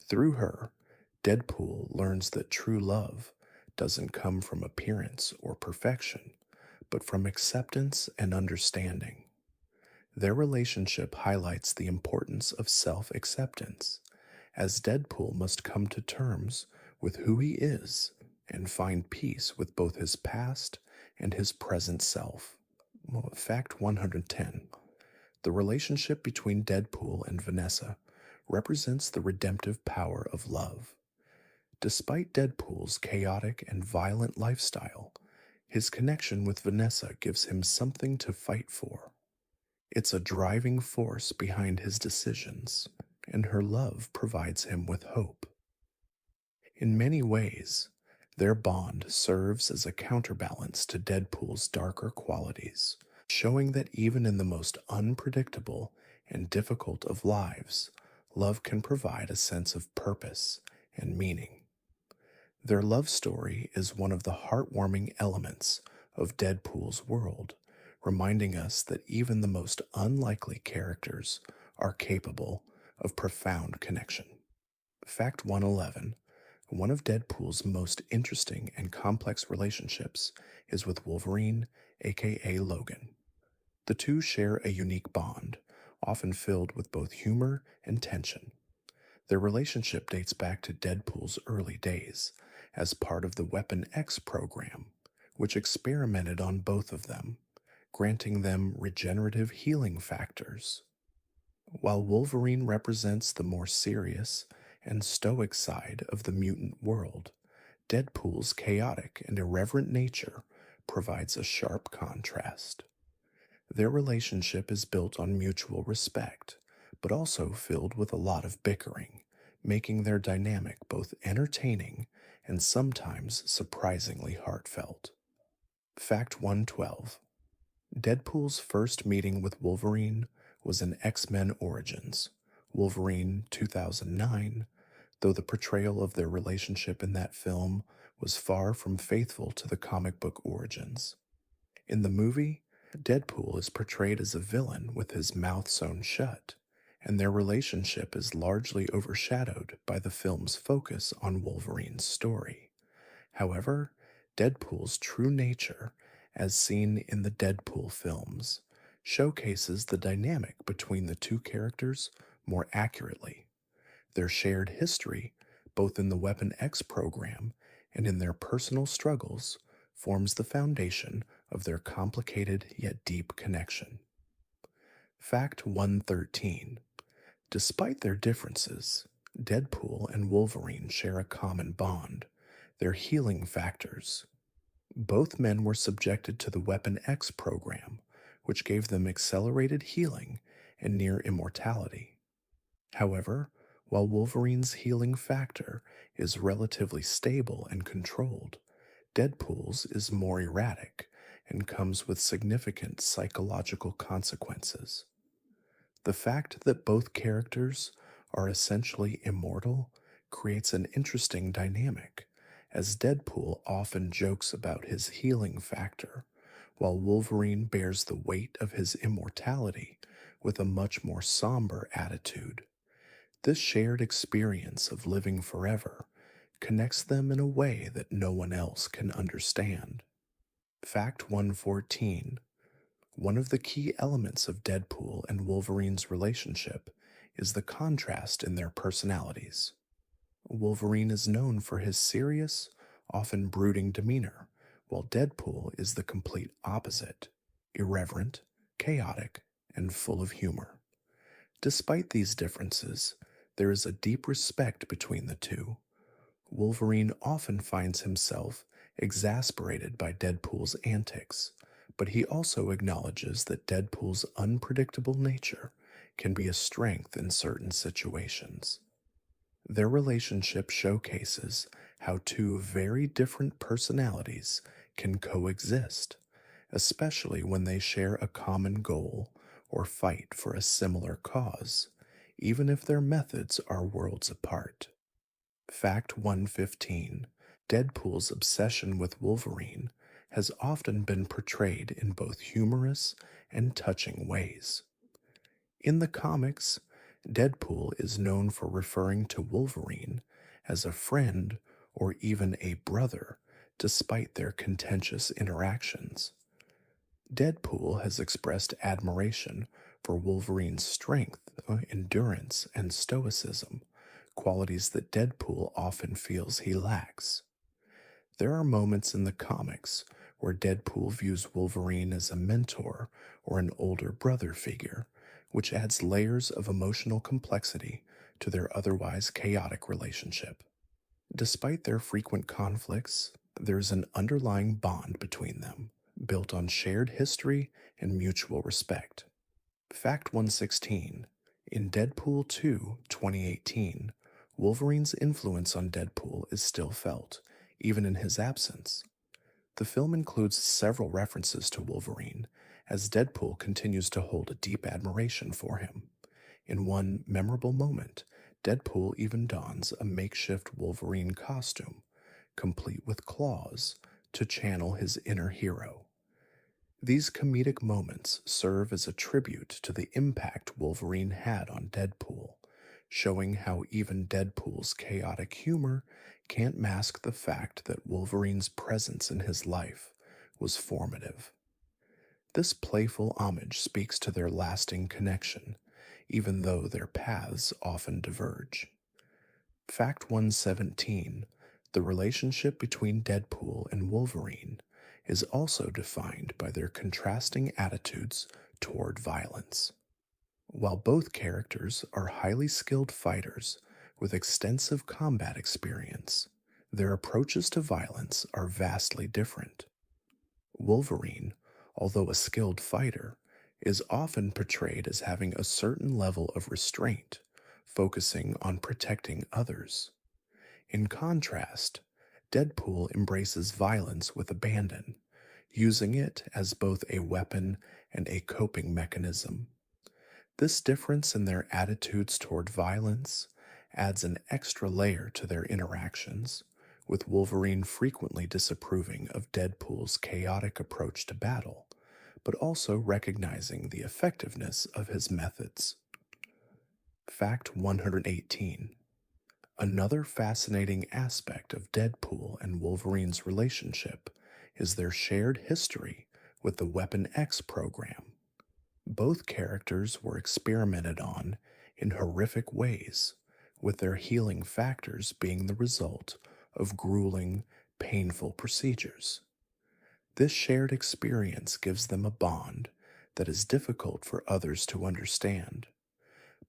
Through her, Deadpool learns that true love doesn't come from appearance or perfection, but from acceptance and understanding. Their relationship highlights the importance of self acceptance, as Deadpool must come to terms with who he is and find peace with both his past and his present self. Well, fact 110: the relationship between Deadpool and Vanessa represents the redemptive power of love. Despite Deadpool's chaotic and violent lifestyle, his connection with Vanessa gives him something to fight for. It's a driving force behind his decisions, and her love provides him with hope. In many ways, their bond serves as a counterbalance to Deadpool's darker qualities, showing that even in the most unpredictable and difficult of lives, love can provide a sense of purpose and meaning. Their love story is one of the heartwarming elements of Deadpool's world, reminding us that even the most unlikely characters are capable of profound connection. Fact 111: one of Deadpool's most interesting and complex relationships is with Wolverine, aka Logan. The two share a unique bond, often filled with both humor and tension. Their relationship dates back to Deadpool's early days as part of the Weapon X program, which experimented on both of them, granting them regenerative healing factors. While Wolverine represents the more serious and stoic side of the mutant world, Deadpool's chaotic and irreverent nature provides a sharp contrast. Their relationship is built on mutual respect, but also filled with a lot of bickering, making their dynamic both entertaining and sometimes surprisingly heartfelt. Fact 112: Deadpool's first meeting with Wolverine was in X-Men Origins, Wolverine 2009, though the portrayal of their relationship in that film was far from faithful to the comic book origins. In the movie, Deadpool is portrayed as a villain with his mouth sewn shut, and their relationship is largely overshadowed by the film's focus on Wolverine's story. However, Deadpool's true nature, as seen in the Deadpool films, showcases the dynamic between the two characters more accurately. Their shared history, both in the Weapon X program and in their personal struggles, forms the foundation of their complicated yet deep connection. Fact 113: despite their differences, Deadpool and Wolverine share a common bond: their healing factors. Both men were subjected to the Weapon X program, which gave them accelerated healing and near immortality. However, while Wolverine's healing factor is relatively stable and controlled, Deadpool's is more erratic and comes with significant psychological consequences. The fact that both characters are essentially immortal creates an interesting dynamic, as Deadpool often jokes about his healing factor, while Wolverine bears the weight of his immortality with a much more somber attitude. This shared experience of living forever connects them in a way that no one else can understand. Fact 114: one of the key elements of Deadpool and Wolverine's relationship is the contrast in their personalities. Wolverine is known for his serious, often brooding demeanor, while Deadpool is the complete opposite: irreverent, chaotic, and full of humor. Despite these differences, there is a deep respect between the two. Wolverine often finds himself exasperated by Deadpool's antics, but he also acknowledges that Deadpool's unpredictable nature can be a strength in certain situations. Their relationship showcases how two very different personalities can coexist, especially when they share a common goal or fight for a similar cause, even if their methods are worlds apart. Fact 115: Deadpool's obsession with Wolverine has often been portrayed in both humorous and touching ways. In the comics, Deadpool is known for referring to Wolverine as a friend or even a brother, despite their contentious interactions. Deadpool has expressed admiration for Wolverine's strength, endurance, and stoicism, qualities that Deadpool often feels he lacks. There are moments in the comics where Deadpool views Wolverine as a mentor or an older brother figure, which adds layers of emotional complexity to their otherwise chaotic relationship. Despite their frequent conflicts, there's an underlying bond between them, built on shared history and mutual respect. Fact 116. In Deadpool 2, 2018, Wolverine's influence on Deadpool is still felt, even in his absence. The film includes several references to Wolverine, as Deadpool continues to hold a deep admiration for him. In one memorable moment, Deadpool even dons a makeshift Wolverine costume, complete with claws, to channel his inner hero. These comedic moments serve as a tribute to the impact Wolverine had on Deadpool, showing how even Deadpool's chaotic humor can't mask the fact that Wolverine's presence in his life was formative. This playful homage speaks to their lasting connection, even though their paths often diverge. Fact 117. The relationship between Deadpool and Wolverine is also defined by their contrasting attitudes toward violence. While both characters are highly skilled fighters with extensive combat experience, their approaches to violence are vastly different. Wolverine, although a skilled fighter, is often portrayed as having a certain level of restraint, focusing on protecting others. In contrast, Deadpool embraces violence with abandon, using it as both a weapon and a coping mechanism. This difference in their attitudes toward violence adds an extra layer to their interactions, with Wolverine frequently disapproving of Deadpool's chaotic approach to battle, but also recognizing the effectiveness of his methods. Fact 118. Another fascinating aspect of Deadpool and Wolverine's relationship is their shared history with the Weapon X program. Both characters were experimented on in horrific ways, with their healing factors being the result of grueling, painful procedures. This shared experience gives them a bond that is difficult for others to understand.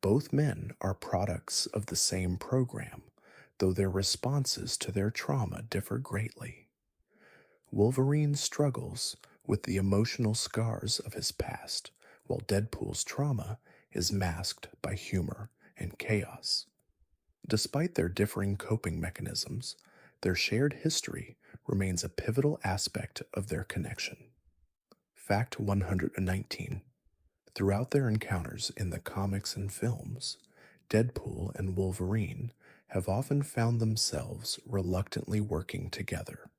Both men are products of the same program, though their responses to their trauma differ greatly. Wolverine struggles with the emotional scars of his past, while Deadpool's trauma is masked by humor and chaos. Despite their differing coping mechanisms, their shared history remains a pivotal aspect of their connection. Fact 119. Throughout their encounters in the comics and films, Deadpool and Wolverine have often found themselves reluctantly working together.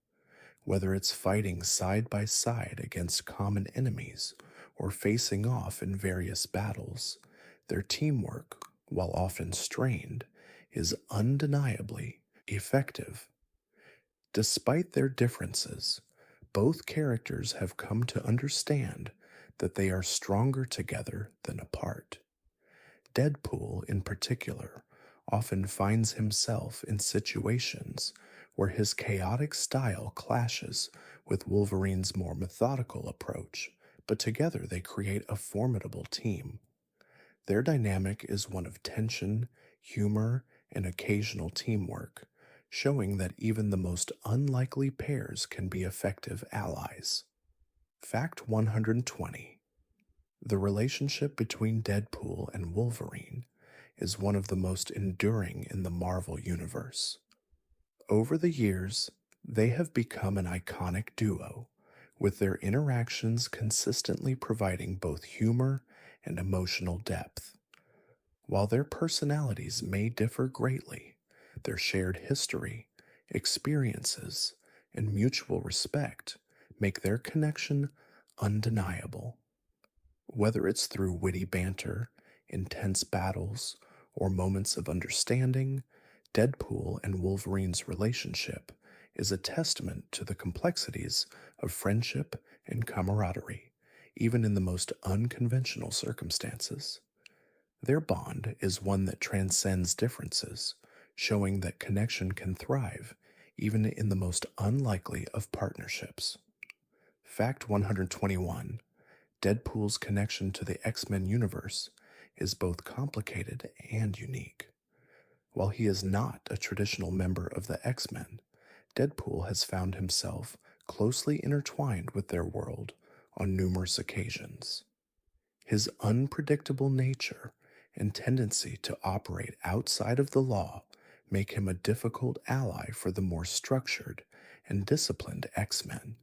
Whether it's fighting side by side against common enemies or facing off in various battles, their teamwork, while often strained, is undeniably effective. Despite their differences, both characters have come to understand that they are stronger together than apart. Deadpool, in particular, often finds himself in situations where his chaotic style clashes with Wolverine's more methodical approach, but together they create a formidable team. Their dynamic is one of tension, humor, and occasional teamwork, showing that even the most unlikely pairs can be effective allies. Fact 120. The relationship between Deadpool and Wolverine is one of the most enduring in the Marvel Universe. Over the years, they have become an iconic duo, with their interactions consistently providing both humor and emotional depth. While their personalities may differ greatly, their shared history, experiences, and mutual respect make their connection undeniable. Whether it's through witty banter, intense battles, or moments of understanding, Deadpool and Wolverine's relationship is a testament to the complexities of friendship and camaraderie, even in the most unconventional circumstances. Their bond is one that transcends differences, showing that connection can thrive even in the most unlikely of partnerships. Fact 121: Deadpool's connection to the X-Men universe is both complicated and unique. While he is not a traditional member of the X-Men, Deadpool has found himself closely intertwined with their world on numerous occasions. His unpredictable nature and tendency to operate outside of the law make him a difficult ally for the more structured and disciplined X-Men,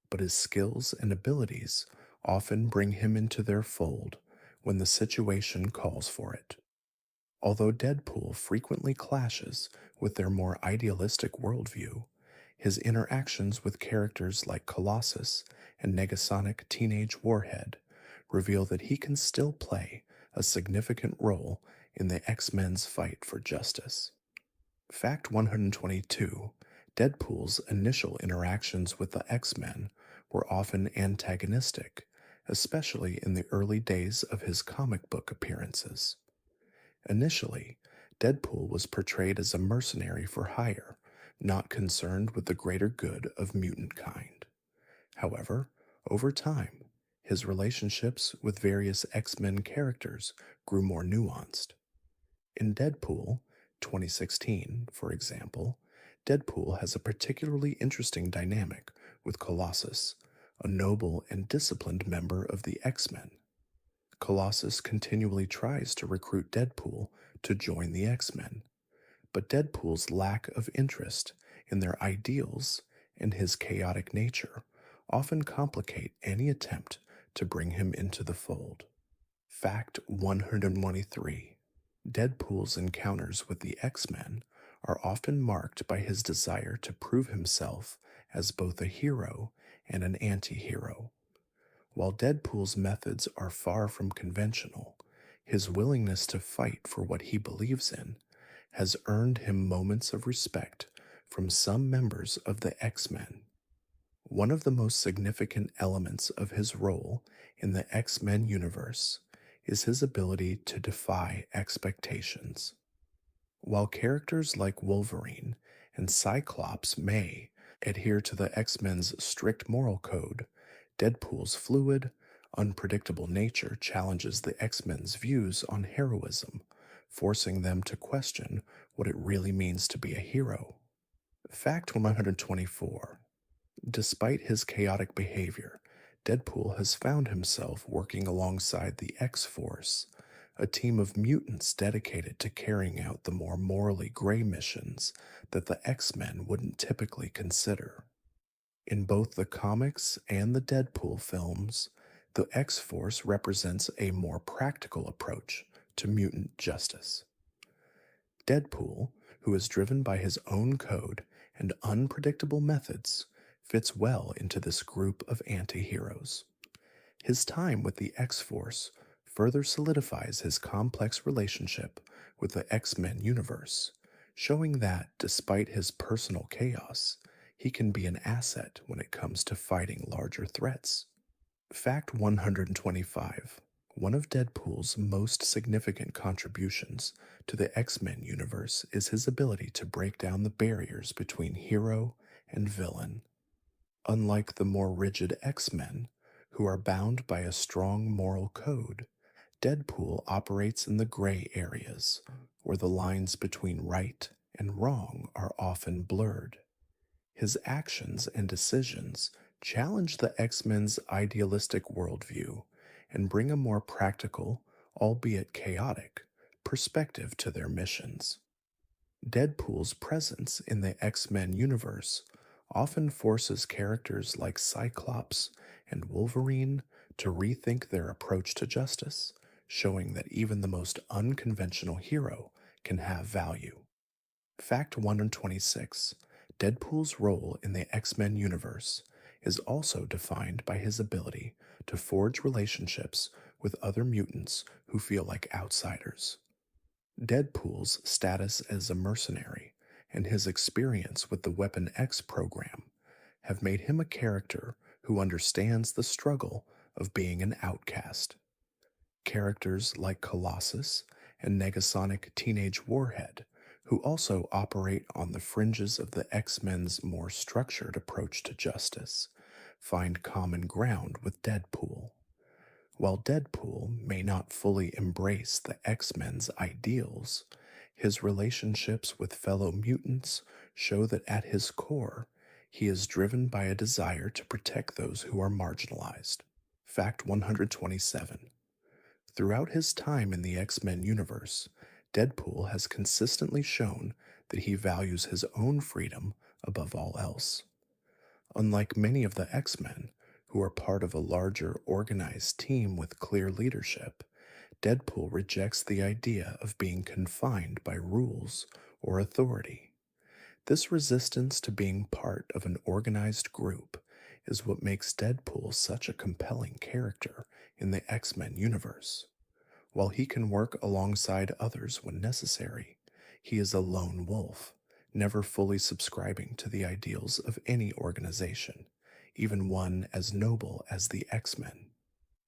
but his skills and abilities often bring him into their fold when the situation calls for it. Although Deadpool frequently clashes with their more idealistic worldview, his interactions with characters like Colossus and Negasonic Teenage Warhead reveal that he can still play a significant role in the X-Men's fight for justice. Fact 122: Deadpool's initial interactions with the X-Men were often antagonistic, especially in the early days of his comic book appearances. Initially, Deadpool was portrayed as a mercenary for hire, not concerned with the greater good of mutant kind. However, over time, his relationships with various X-Men characters grew more nuanced. In Deadpool 2016, for example, Deadpool has a particularly interesting dynamic with Colossus, a noble and disciplined member of the X-Men. Colossus continually tries to recruit Deadpool to join the X-Men, but Deadpool's lack of interest in their ideals and his chaotic nature often complicate any attempt to bring him into the fold. Fact 123: Deadpool's encounters with the X-Men are often marked by his desire to prove himself as both a hero and an anti-hero. While Deadpool's methods are far from conventional, his willingness to fight for what he believes in has earned him moments of respect from some members of the X-Men. One of the most significant elements of his role in the X-Men universe is his ability to defy expectations. While characters like Wolverine and Cyclops may adhere to the X-Men's strict moral code, Deadpool's fluid, unpredictable nature challenges the X-Men's views on heroism, forcing them to question what it really means to be a hero. Fact 124: Despite his chaotic behavior, Deadpool has found himself working alongside the X-Force, a team of mutants dedicated to carrying out the more morally gray missions that the X-Men wouldn't typically consider. In both the comics and the Deadpool films, the X-Force represents a more practical approach to mutant justice. Deadpool, who is driven by his own code and unpredictable methods, fits well into this group of anti-heroes. His time with the X-Force further solidifies his complex relationship with the X-Men universe, showing that despite his personal chaos, he can be an asset when it comes to fighting larger threats. Fact 125: One of Deadpool's most significant contributions to the X-Men universe is his ability to break down the barriers between hero and villain. Unlike the more rigid X-Men, who are bound by a strong moral code, Deadpool operates in the gray areas, where the lines between right and wrong are often blurred. His actions and decisions challenge the X-Men's idealistic worldview and bring a more practical, albeit chaotic, perspective to their missions. Deadpool's presence in the X-Men universe often forces characters like Cyclops and Wolverine to rethink their approach to justice, showing that even the most unconventional hero can have value. Fact 126: Deadpool's role in the X-Men universe is also defined by his ability to forge relationships with other mutants who feel like outsiders. Deadpool's status as a mercenary and his experience with the Weapon X program have made him a character who understands the struggle of being an outcast. Characters like Colossus and Negasonic Teenage Warhead, who also operate on the fringes of the X-Men's more structured approach to justice, find common ground with Deadpool. While Deadpool may not fully embrace the X-Men's ideals, his relationships with fellow mutants show that at his core, he is driven by a desire to protect those who are marginalized. Fact 127. Throughout his time in the X-Men universe, Deadpool has consistently shown that he values his own freedom above all else. Unlike many of the X-Men, who are part of a larger organized team with clear leadership, Deadpool rejects the idea of being confined by rules or authority. This resistance to being part of an organized group is what makes Deadpool such a compelling character in the X-Men universe. While he can work alongside others when necessary, he is a lone wolf, never fully subscribing to the ideals of any organization, even one as noble as the X-Men.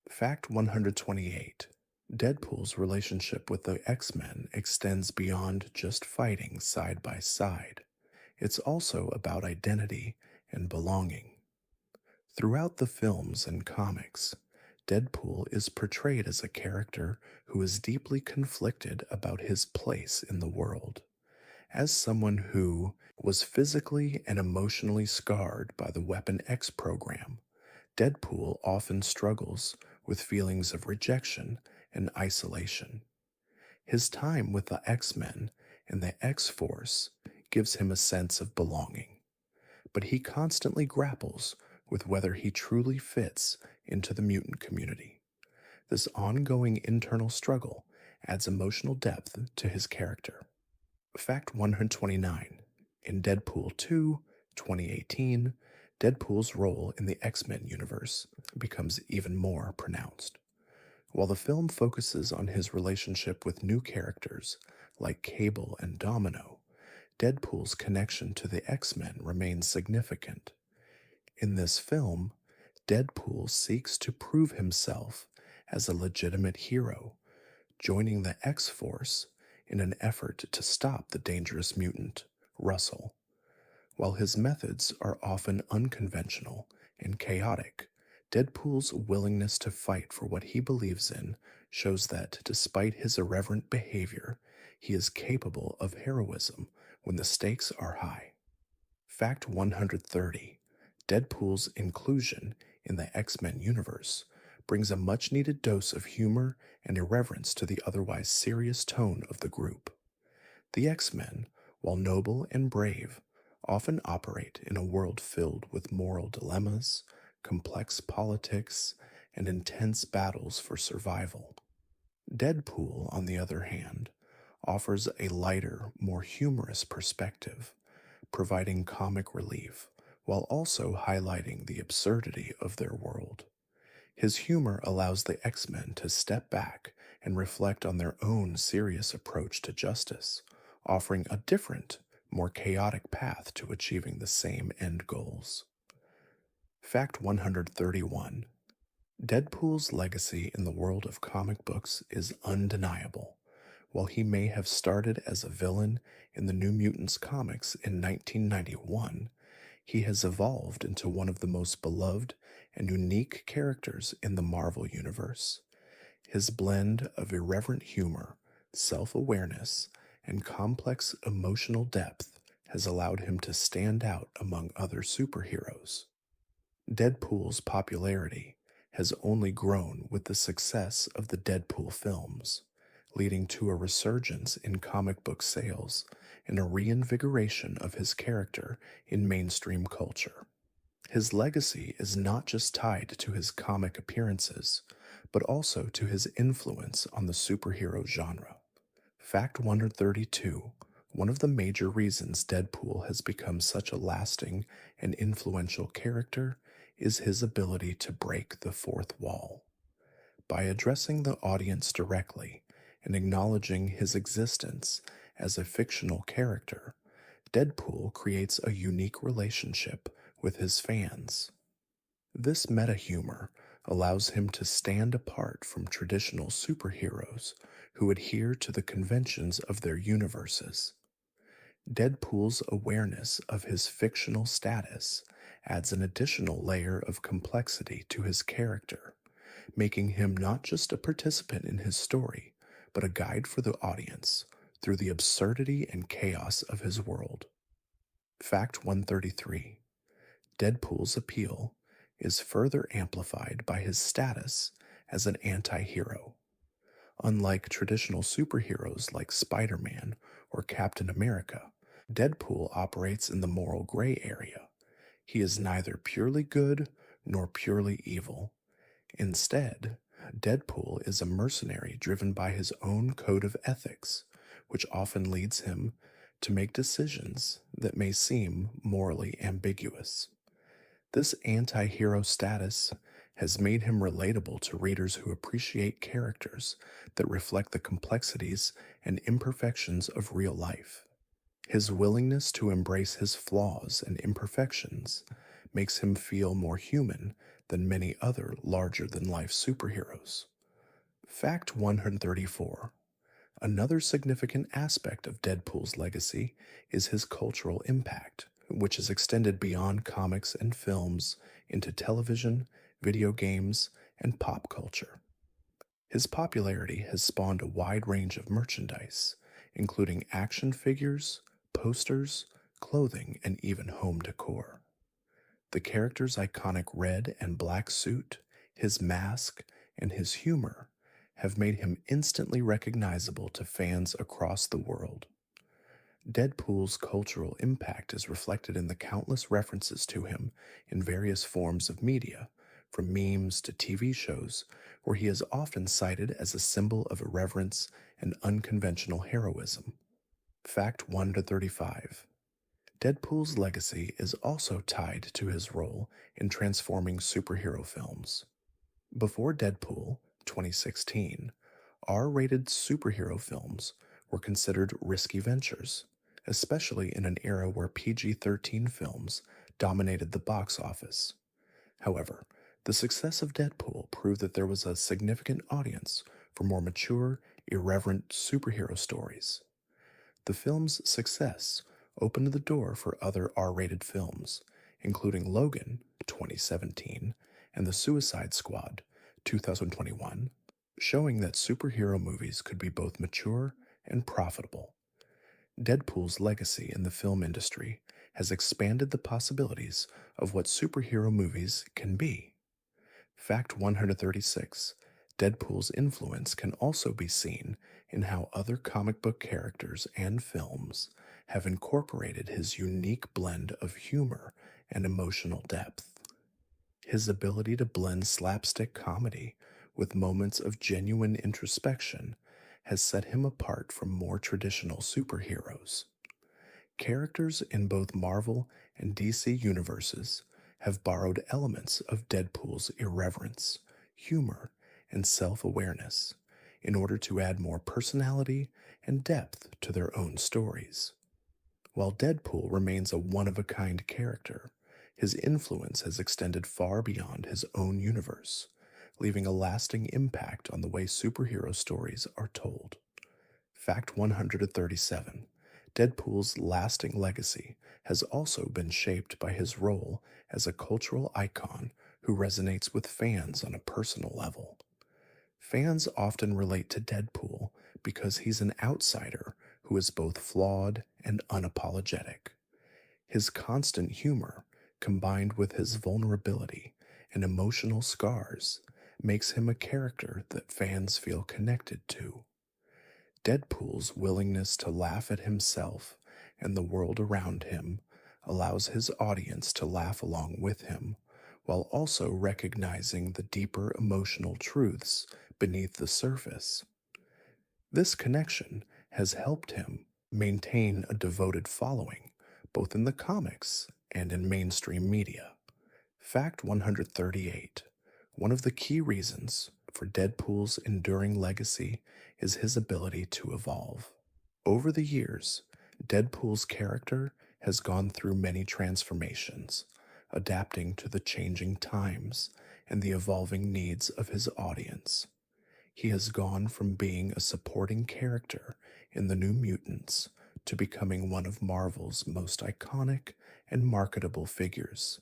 Fact 128. Deadpool's relationship with the X-Men extends beyond just fighting side by side. It's also about identity and belonging. Throughout the films and comics, Deadpool is portrayed as a character who is deeply conflicted about his place in the world. As someone who was physically and emotionally scarred by the Weapon X program, Deadpool often struggles with feelings of rejection and isolation. His time with the X-Men and the X-Force gives him a sense of belonging, but he constantly grapples with whether he truly fits into the mutant community. This ongoing internal struggle adds emotional depth to his character. Fact 129. In Deadpool 2, 2018, Deadpool's role in the X-Men universe becomes even more pronounced. While the film focuses on his relationship with new characters like Cable and Domino, Deadpool's connection to the X-Men remains significant. In this film, Deadpool seeks to prove himself as a legitimate hero, joining the X-Force in an effort to stop the dangerous mutant, Russell. While his methods are often unconventional and chaotic, Deadpool's willingness to fight for what he believes in shows that, despite his irreverent behavior, he is capable of heroism when the stakes are high. Fact 130. Deadpool's inclusion in the X-Men universe brings a much-needed dose of humor and irreverence to the otherwise serious tone of the group. The X-Men, while noble and brave, often operate in a world filled with moral dilemmas, complex politics, and intense battles for survival. Deadpool, on the other hand, offers a lighter, more humorous perspective, providing comic relief while also highlighting the absurdity of their world. His humor allows the X-Men to step back and reflect on their own serious approach to justice, offering a different, more chaotic path to achieving the same end goals. Fact 131. Deadpool's legacy in the world of comic books is undeniable. While he may have started as a villain in the New Mutants comics in 1991, he has evolved into one of the most beloved and unique characters in the Marvel Universe. His blend of irreverent humor, self-awareness, and complex emotional depth has allowed him to stand out among other superheroes. Deadpool's popularity has only grown with the success of the Deadpool films, leading to a resurgence in comic book sales and a reinvigoration of his character in mainstream culture. His legacy is not just tied to his comic appearances, but also to his influence on the superhero genre. Fact 132. One of the major reasons Deadpool has become such a lasting and influential character is his ability to break the fourth wall. By addressing the audience directly and acknowledging his existence as a fictional character, Deadpool creates a unique relationship with his fans. This meta humor allows him to stand apart from traditional superheroes who adhere to the conventions of their universes. Deadpool's awareness of his fictional status adds an additional layer of complexity to his character, making him not just a participant in his story, but a guide for the audience through the absurdity and chaos of his world. Fact 133: Deadpool's appeal is further amplified by his status as an anti hero. Unlike traditional superheroes like Spider Man or Captain America, Deadpool operates in the moral gray area. He is neither purely good nor purely evil. Instead, Deadpool is a mercenary driven by his own code of ethics, which often leads him to make decisions that may seem morally ambiguous. This anti hero status has made him relatable to readers who appreciate characters that reflect the complexities and imperfections of real life. His willingness to embrace his flaws and imperfections makes him feel more human than many other larger than life superheroes. Fact 134: Another significant aspect of Deadpool's legacy is his cultural impact, which is extended beyond comics and films into television, video games, and pop culture. His popularity has spawned a wide range of merchandise, including action figures, posters, clothing, and even home decor. The character's iconic red and black suit, his mask, and his humor have made him instantly recognizable to fans across the world. Deadpool's cultural impact is reflected in the countless references to him in various forms of media, from memes to TV shows, where he is often cited as a symbol of irreverence and unconventional heroism. Fact 135: Deadpool's legacy is also tied to his role in transforming superhero films. Before Deadpool, 2016, R-rated superhero films were considered risky ventures, especially in an era where PG-13 films dominated the box office. However, the success of Deadpool proved that there was a significant audience for more mature, irreverent superhero stories. The film's success opened the door for other R-rated films, including Logan, 2017, and The Suicide Squad, 2021, showing that superhero movies could be both mature and profitable. Deadpool's legacy in the film industry has expanded the possibilities of what superhero movies can be. Fact 136: Deadpool's influence can also be seen in how other comic book characters and films have incorporated his unique blend of humor and emotional depth. His ability to blend slapstick comedy with moments of genuine introspection has set him apart from more traditional superheroes. Characters in both Marvel and DC universes have borrowed elements of Deadpool's irreverence, humor, and self awareness in order to add more personality and depth to their own stories. While Deadpool remains a one of a kind character, his influence has extended far beyond his own universe, leaving a lasting impact on the way superhero stories are told. Fact 137: Deadpool's lasting legacy has also been shaped by his role as a cultural icon who resonates with fans on a personal level. Fans often relate to Deadpool because he's an outsider who is both flawed and unapologetic. His constant humor, combined with his vulnerability and emotional scars, makes him a character that fans feel connected to. Deadpool's willingness to laugh at himself and the world around him allows his audience to laugh along with him, while also recognizing the deeper emotional truths beneath the surface. This connection has helped him maintain a devoted following, both in the comics and in mainstream media. Fact 138: One of the key reasons for Deadpool's enduring legacy is his ability to evolve. Over the years, Deadpool's character has gone through many transformations, adapting to the changing times and the evolving needs of his audience. He has gone from being a supporting character in the New Mutants to becoming one of Marvel's most iconic and marketable figures.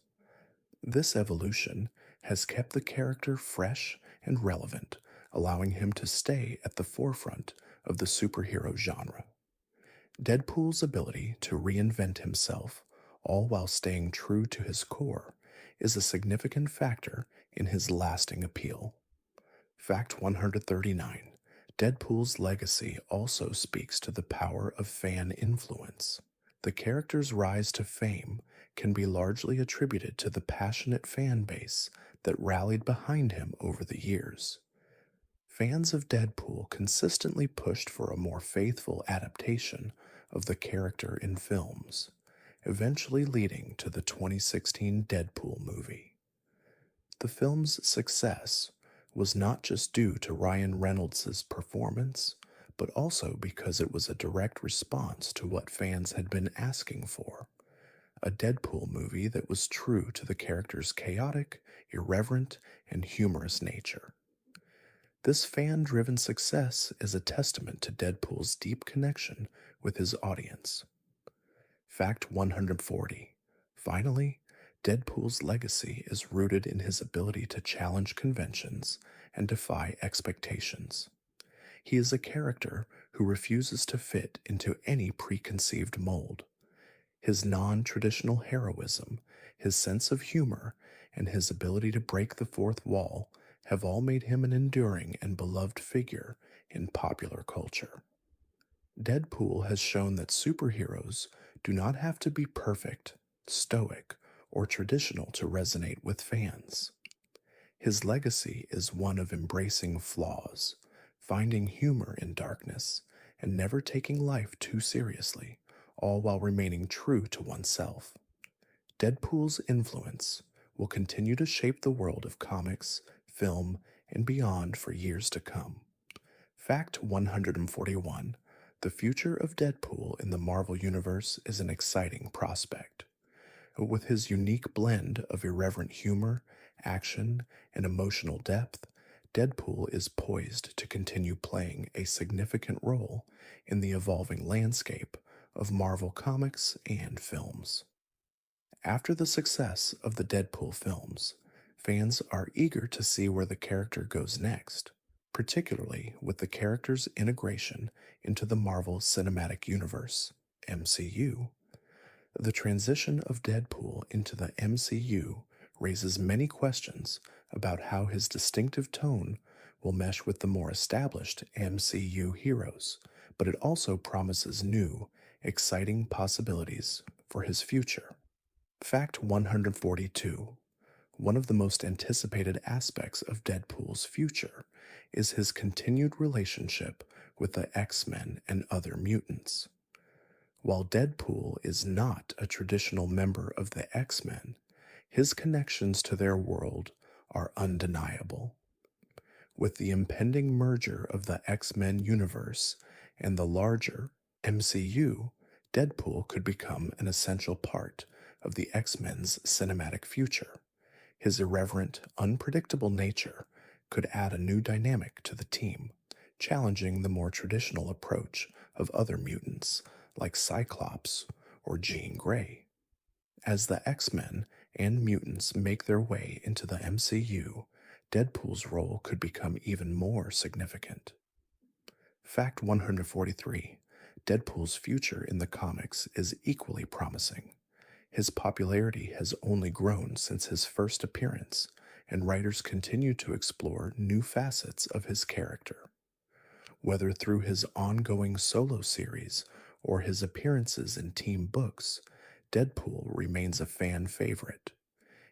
This evolution has kept the character fresh and relevant, allowing him to stay at the forefront of the superhero genre. Deadpool's ability to reinvent himself, all while staying true to his core, is a significant factor in his lasting appeal. Fact 139. Deadpool's legacy also speaks to the power of fan influence. The character's rise to fame can be largely attributed to the passionate fan base that rallied behind him over the years. Fans of Deadpool consistently pushed for a more faithful adaptation of the character in films, eventually leading to the 2016 Deadpool movie. The film's success was not just due to Ryan Reynolds' performance, but also because it was a direct response to what fans had been asking for: a Deadpool movie that was true to the character's chaotic, irreverent, and humorous nature. This fan driven success is a testament to Deadpool's deep connection with his audience. Fact 140. Finally, Deadpool's legacy is rooted in his ability to challenge conventions and defy expectations. He is a character who refuses to fit into any preconceived mold. His non traditional heroism, his sense of humor, and his ability to break the fourth wall have all made him an enduring and beloved figure in popular culture. Deadpool has shown that superheroes do not have to be perfect, stoic, or traditional to resonate with fans. His legacy is one of embracing flaws, finding humor in darkness, and never taking life too seriously, all while remaining true to oneself. Deadpool's influence will continue to shape the world of comics, film, and beyond for years to come. Fact 141. The future of Deadpool in the Marvel Universe is an exciting prospect. With his unique blend of irreverent humor, action, and emotional depth, Deadpool is poised to continue playing a significant role in the evolving landscape of Marvel comics and films. After the success of the Deadpool films, fans are eager to see where the character goes next, particularly with the character's integration into the Marvel Cinematic Universe, MCU. The transition of Deadpool into the MCU raises many questions about how his distinctive tone will mesh with the more established MCU heroes, but it also promises new, exciting possibilities for his future. Fact 142. One of the most anticipated aspects of Deadpool's future is his continued relationship with the X-Men and other mutants. While Deadpool is not a traditional member of the X-Men, his connections to their world are undeniable. With the impending merger of the X-Men universe and the larger MCU, Deadpool could become an essential part of the X-Men's cinematic future. His irreverent, unpredictable nature could add a new dynamic to the team, challenging the more traditional approach of other mutants like Cyclops or Jean Grey. As the X-Men and mutants make their way into the MCU, Deadpool's role could become even more significant. Fact 143. Deadpool's future in the comics is equally promising. His popularity has only grown since his first appearance, and writers continue to explore new facets of his character. Whether through his ongoing solo series or his appearances in team books, Deadpool remains a fan favorite.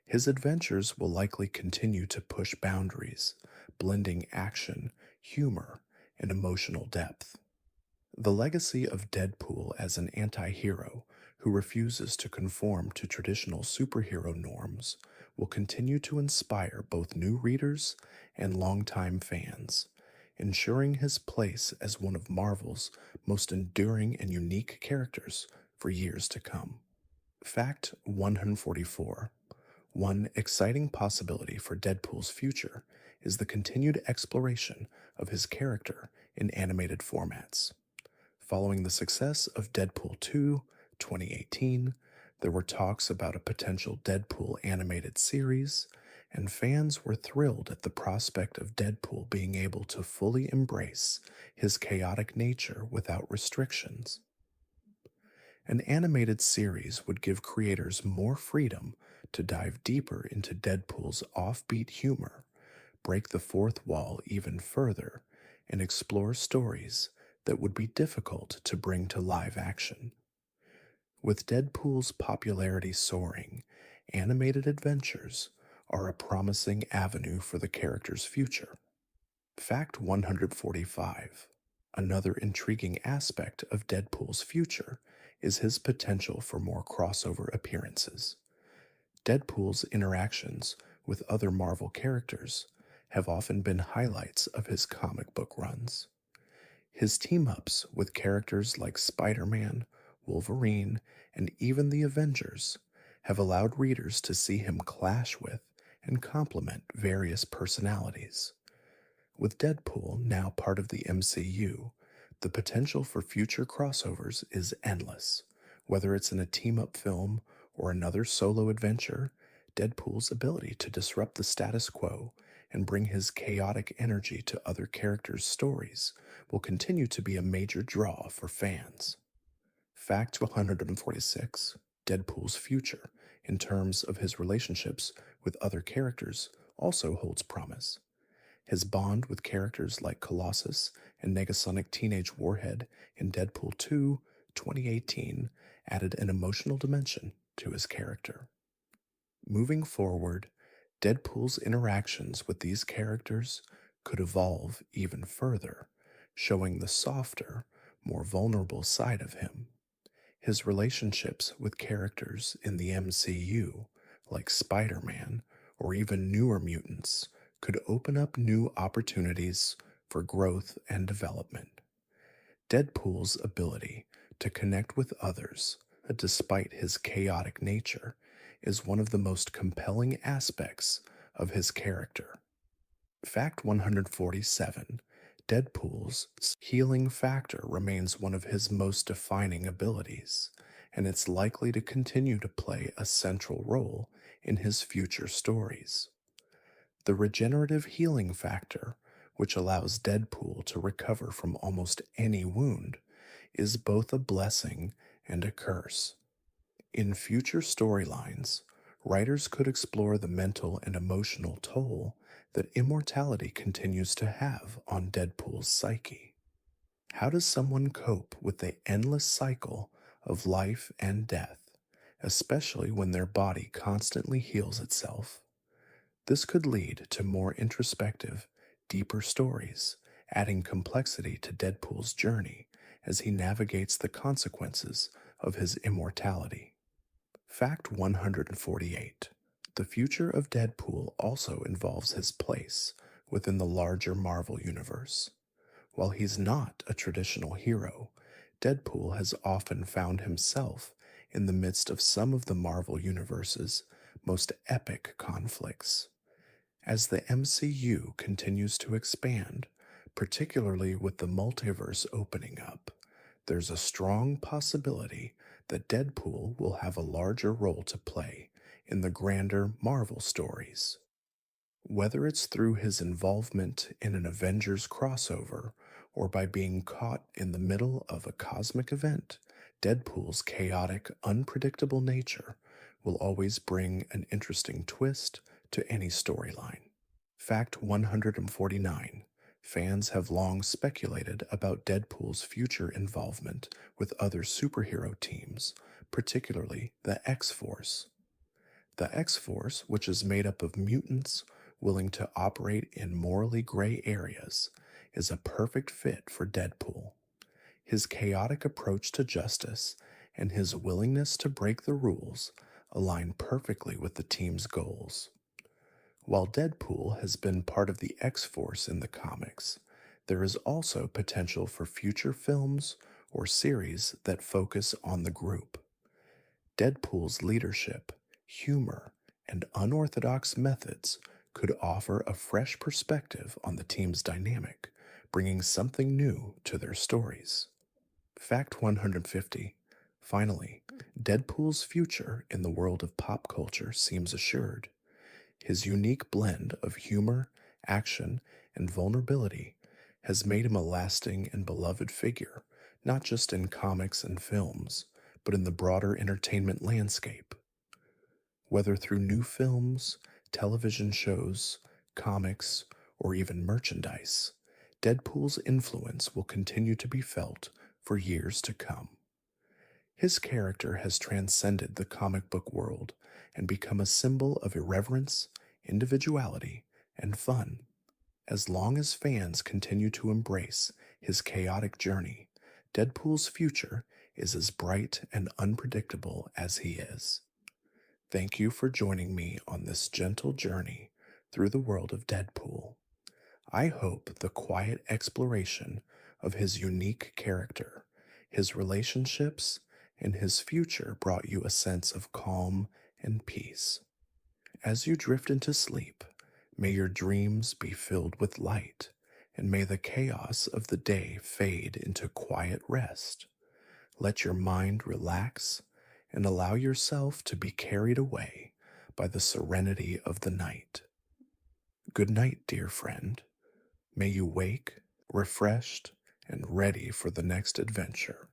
His adventures will likely continue to push boundaries, blending action, humor, and emotional depth. The legacy of Deadpool as an anti-hero who refuses to conform to traditional superhero norms will continue to inspire both new readers and longtime fans, ensuring his place as one of Marvel's most enduring and unique characters for years to come. Fact 144. One exciting possibility for Deadpool's future is the continued exploration of his character in animated formats. Following the success of Deadpool 2, 2018, there were talks about a potential Deadpool animated series, and fans were thrilled at the prospect of Deadpool being able to fully embrace his chaotic nature without restrictions. An animated series would give creators more freedom to dive deeper into Deadpool's offbeat humor, break the fourth wall even further, and explore stories that would be difficult to bring to live action. With Deadpool's popularity soaring, animated adventures are a promising avenue for the character's future. Fact 145. Another intriguing aspect of Deadpool's future is his potential for more crossover appearances. Deadpool's interactions with other Marvel characters have often been highlights of his comic book runs. His team ups with characters like Spider Man, Wolverine, and even the Avengers have allowed readers to see him clash with and complement various personalities. With Deadpool now part of the MCU, the potential for future crossovers is endless. Whether it's in a team up film or another solo adventure, Deadpool's ability to disrupt the status quo and bring his chaotic energy to other characters' stories will continue to be a major draw for fans. Fact 146. Deadpool's future, in terms of his relationships with other characters, also holds promise. His bond with characters like Colossus and Negasonic Teenage Warhead in Deadpool 2, 2018 added an emotional dimension to his character. Moving forward, Deadpool's interactions with these characters could evolve even further, showing the softer, more vulnerable side of him. His relationships with characters in the MCU, like Spider Man or even newer mutants, could open up new opportunities for growth and development. Deadpool's ability to connect with others, despite his chaotic nature, is one of the most compelling aspects of his character. Fact 147. Deadpool's healing factor remains one of his most defining abilities, and it's likely to continue to play a central role in his future stories. The regenerative healing factor, which allows Deadpool to recover from almost any wound, is both a blessing and a curse. In future storylines, writers could explore the mental and emotional toll that immortality continues to have on Deadpool's psyche. How does someone cope with the endless cycle of life and death, especially when their body constantly heals itself? This could lead to more introspective, deeper stories, adding complexity to Deadpool's journey as he navigates the consequences of his immortality. Fact 148. The future of Deadpool also involves his place within the larger Marvel universe. While he's not a traditional hero, Deadpool has often found himself in the midst of some of the Marvel universe's most epic conflicts. As the MCU continues to expand, particularly with the multiverse opening up, there's a strong possibility that Deadpool will have a larger role to play in the grander Marvel stories. Whether it's through his involvement in an Avengers crossover or by being caught in the middle of a cosmic event, Deadpool's chaotic, unpredictable nature will always bring an interesting twist to any storyline. Fact 149. Fans have long speculated about Deadpool's future involvement with other superhero teams, particularly the X-Force. The X-Force, which is made up of mutants willing to operate in morally gray areas, is a perfect fit for Deadpool. His chaotic approach to justice and his willingness to break the rules align perfectly with the team's goals. While Deadpool has been part of the X Force in the comics, there is also potential for future films or series that focus on the group. Deadpool's leadership, humor, and unorthodox methods could offer a fresh perspective on the team's dynamic, bringing something new to their stories. Fact 150. Finally, Deadpool's future in the world of pop culture seems assured. His unique blend of humor, action, and vulnerability has made him a lasting and beloved figure, not just in comics and films, but in the broader entertainment landscape. Whether through new films, television shows, comics, or even merchandise, Deadpool's influence will continue to be felt for years to come. His character has transcended the comic book world and become a symbol of irreverence, individuality, and fun. As long as fans continue to embrace his chaotic journey, Deadpool's future is as bright and unpredictable as he is. Thank you for joining me on this gentle journey through the world of Deadpool. I hope the quiet exploration of his unique character, his relationships, and his future brought you a sense of calm and peace. As you drift into sleep, may your dreams be filled with light, and may the chaos of the day fade into quiet rest. Let your mind relax and allow yourself to be carried away by the serenity of the night. Good night, dear friend. May you wake refreshed and ready for the next adventure.